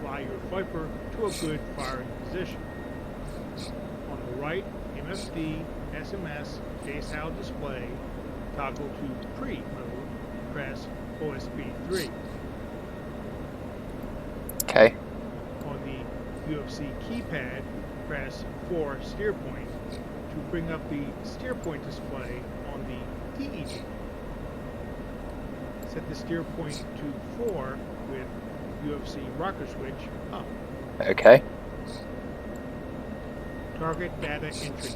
Fly your Viper to a good firing position. On the right, MFD, SMS, JSOW display, toggle to pre mode, press OSB 3. Okay. On the UFC keypad, press 4 steer point to bring up the steer point display on the DEG. Set the steer point to 4 with UFC rocker switch up. Okay. Target data entry.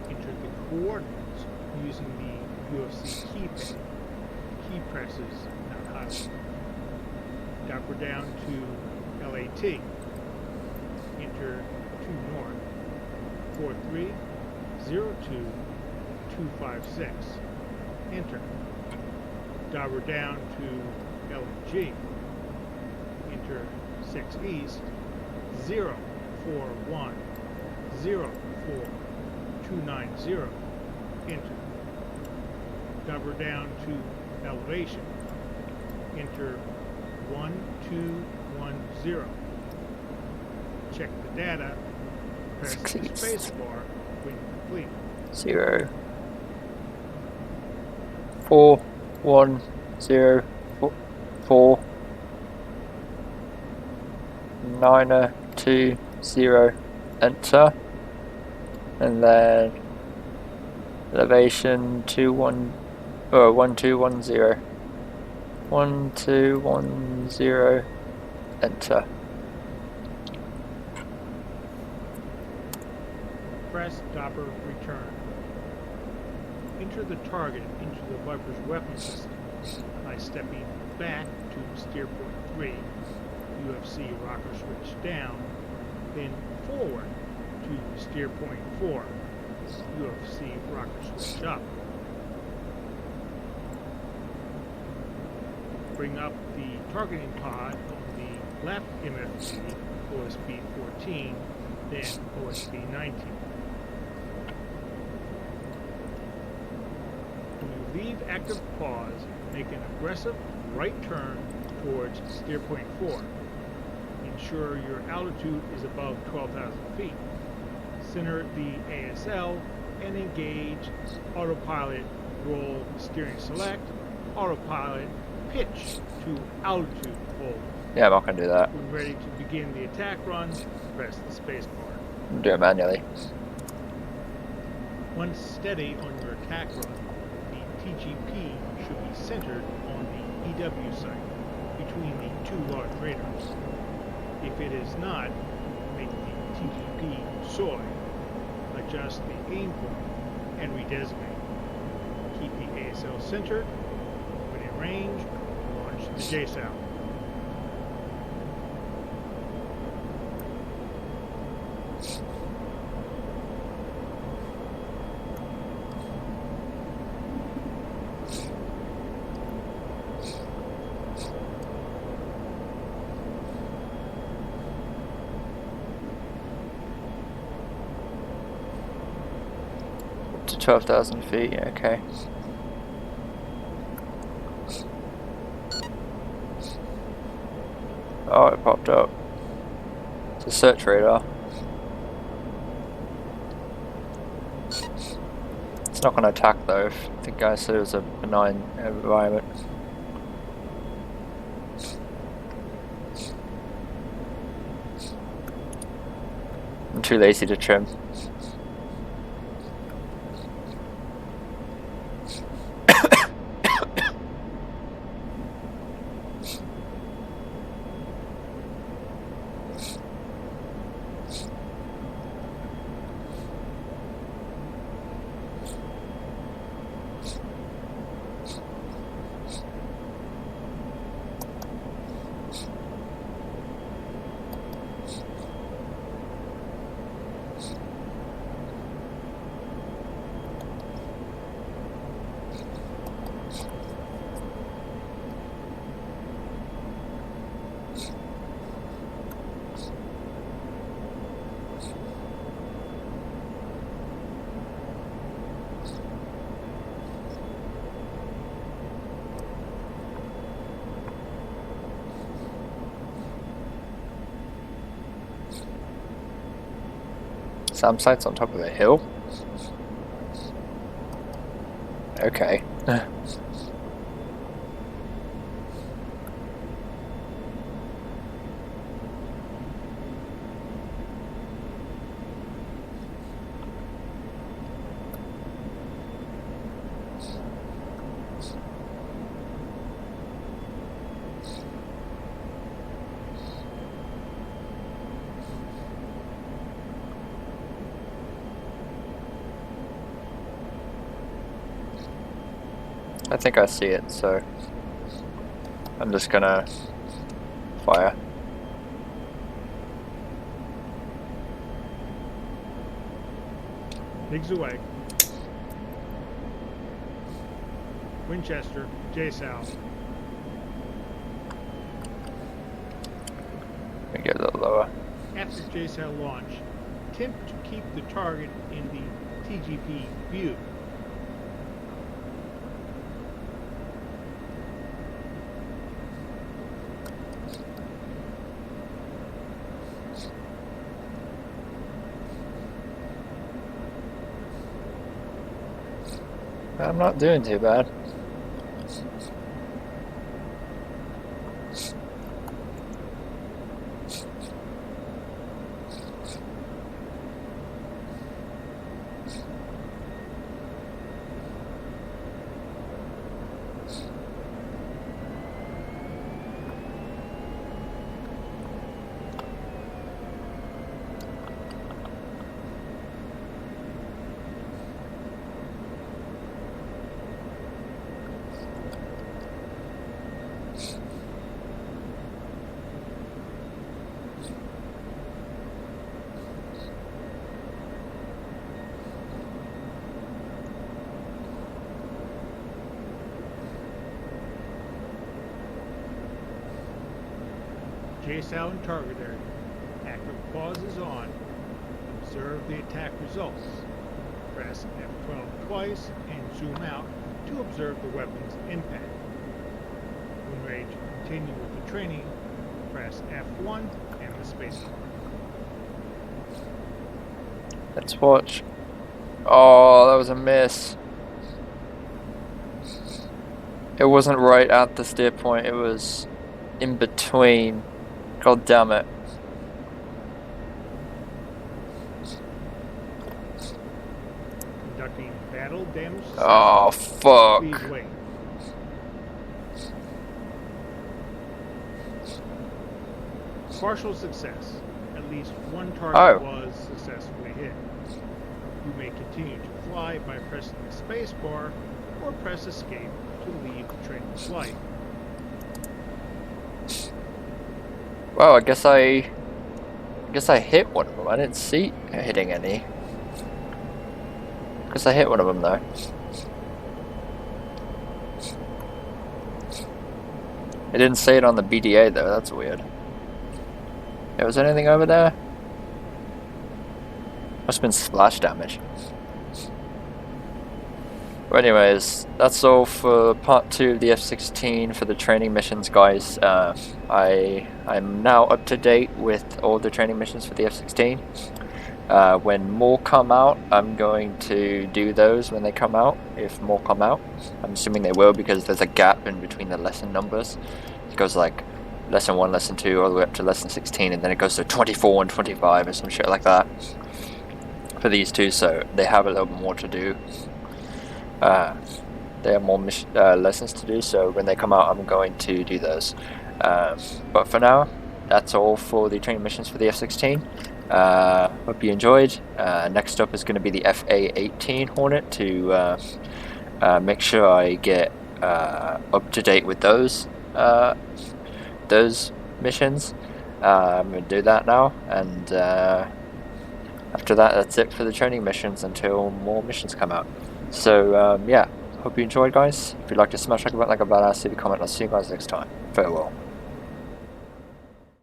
Enter the coordinates using the UFC keypad. Key presses not highlighted. Docker down to LAT. Enter 2 north. 4302256. Enter. Docker down to LNG. Enter 6 east. 041. 04290. Enter. Cover down to elevation. Enter 1210. Check the data. Press the spacebar when complete. 0 4 1 0 4 9 2 0. Enter, and then elevation 1210. 1210. Enter. Press Doppler return. Enter the target into the Viper's weapon system by stepping back to steer point 3, UFC rocker switch down, then forward to steer point 4, UFC rocker switch up. Bring up the targeting pod on the left MFD, OSB 14, then OSB 19. When you leave active pause, make an aggressive right turn towards steer point 4. Ensure your altitude is above 12,000 feet. Center the ASL and engage autopilot roll steering select, autopilot pitch to altitude hold. Yeah, I'm not going to do that. When ready to begin the attack run, press the space bar. I'm do it manually. Once steady on your attack run, the TGP should be centered on the EW site between the 2 large radars. If it is not, make the TGP soy. Adjust the aim point and redesignate. Keep the ASL centered. When in range, launch the JSOW. To 12,000 feet, okay. Oh, it popped up. It's a search radar. It's not going to attack though. I think I said it was a benign environment. I'm too lazy to trim. SAM site's on top of a hill? Okay. I think I see it, so I'm just gonna fire. Digs away. Winchester, JSOW. Let me get a little lower. After JSOW launch, attempt to keep the target in the TGP view. I'm not doing too bad. JSOW and target area. Active pause is on. Observe the attack results. Press F12 twice and zoom out to observe the weapon's impact. When ready to continue with the training, press F1 and the spacebar. Let's watch. Oh, that was a miss. It wasn't right at the steer point, it was in between. God damn it. Conducting battle damage. Oh, fuck. Please wait. Partial success. At least one target was successfully hit. You may continue to fly by pressing the space bar or press escape to leave the training flight. Well, I guess I hit one of them. I didn't see hitting any. Guess I hit one of them though. It didn't say it on the BDA though. That's weird. Yeah, was there anything over there? Must have been splash damage. Well, anyways, that's all for part 2 of the F-16 for the training missions, guys. I'm now up to date with all the training missions for the F-16. When more come out, I'm going to do those when they come out, if more come out. I'm assuming they will because there's a gap in between the lesson numbers. It goes like lesson 1, lesson 2, all the way up to lesson 16, and then it goes to 24 and 25 or some shit like that for these two, so they have a little more to do. They have more lessons to do, so when they come out I'm going to do those. But for now, that's all for the training missions for the F-16. Hope you enjoyed. Next up is going to be the FA-18 Hornet to make sure I get up to date with those missions. I'm going to do that now, and after that, that's it for the training missions until more missions come out. So yeah, hope you enjoyed, guys. If you'd like to smash like a button like a badass, leave a comment. I'll see you guys next time. Farewell.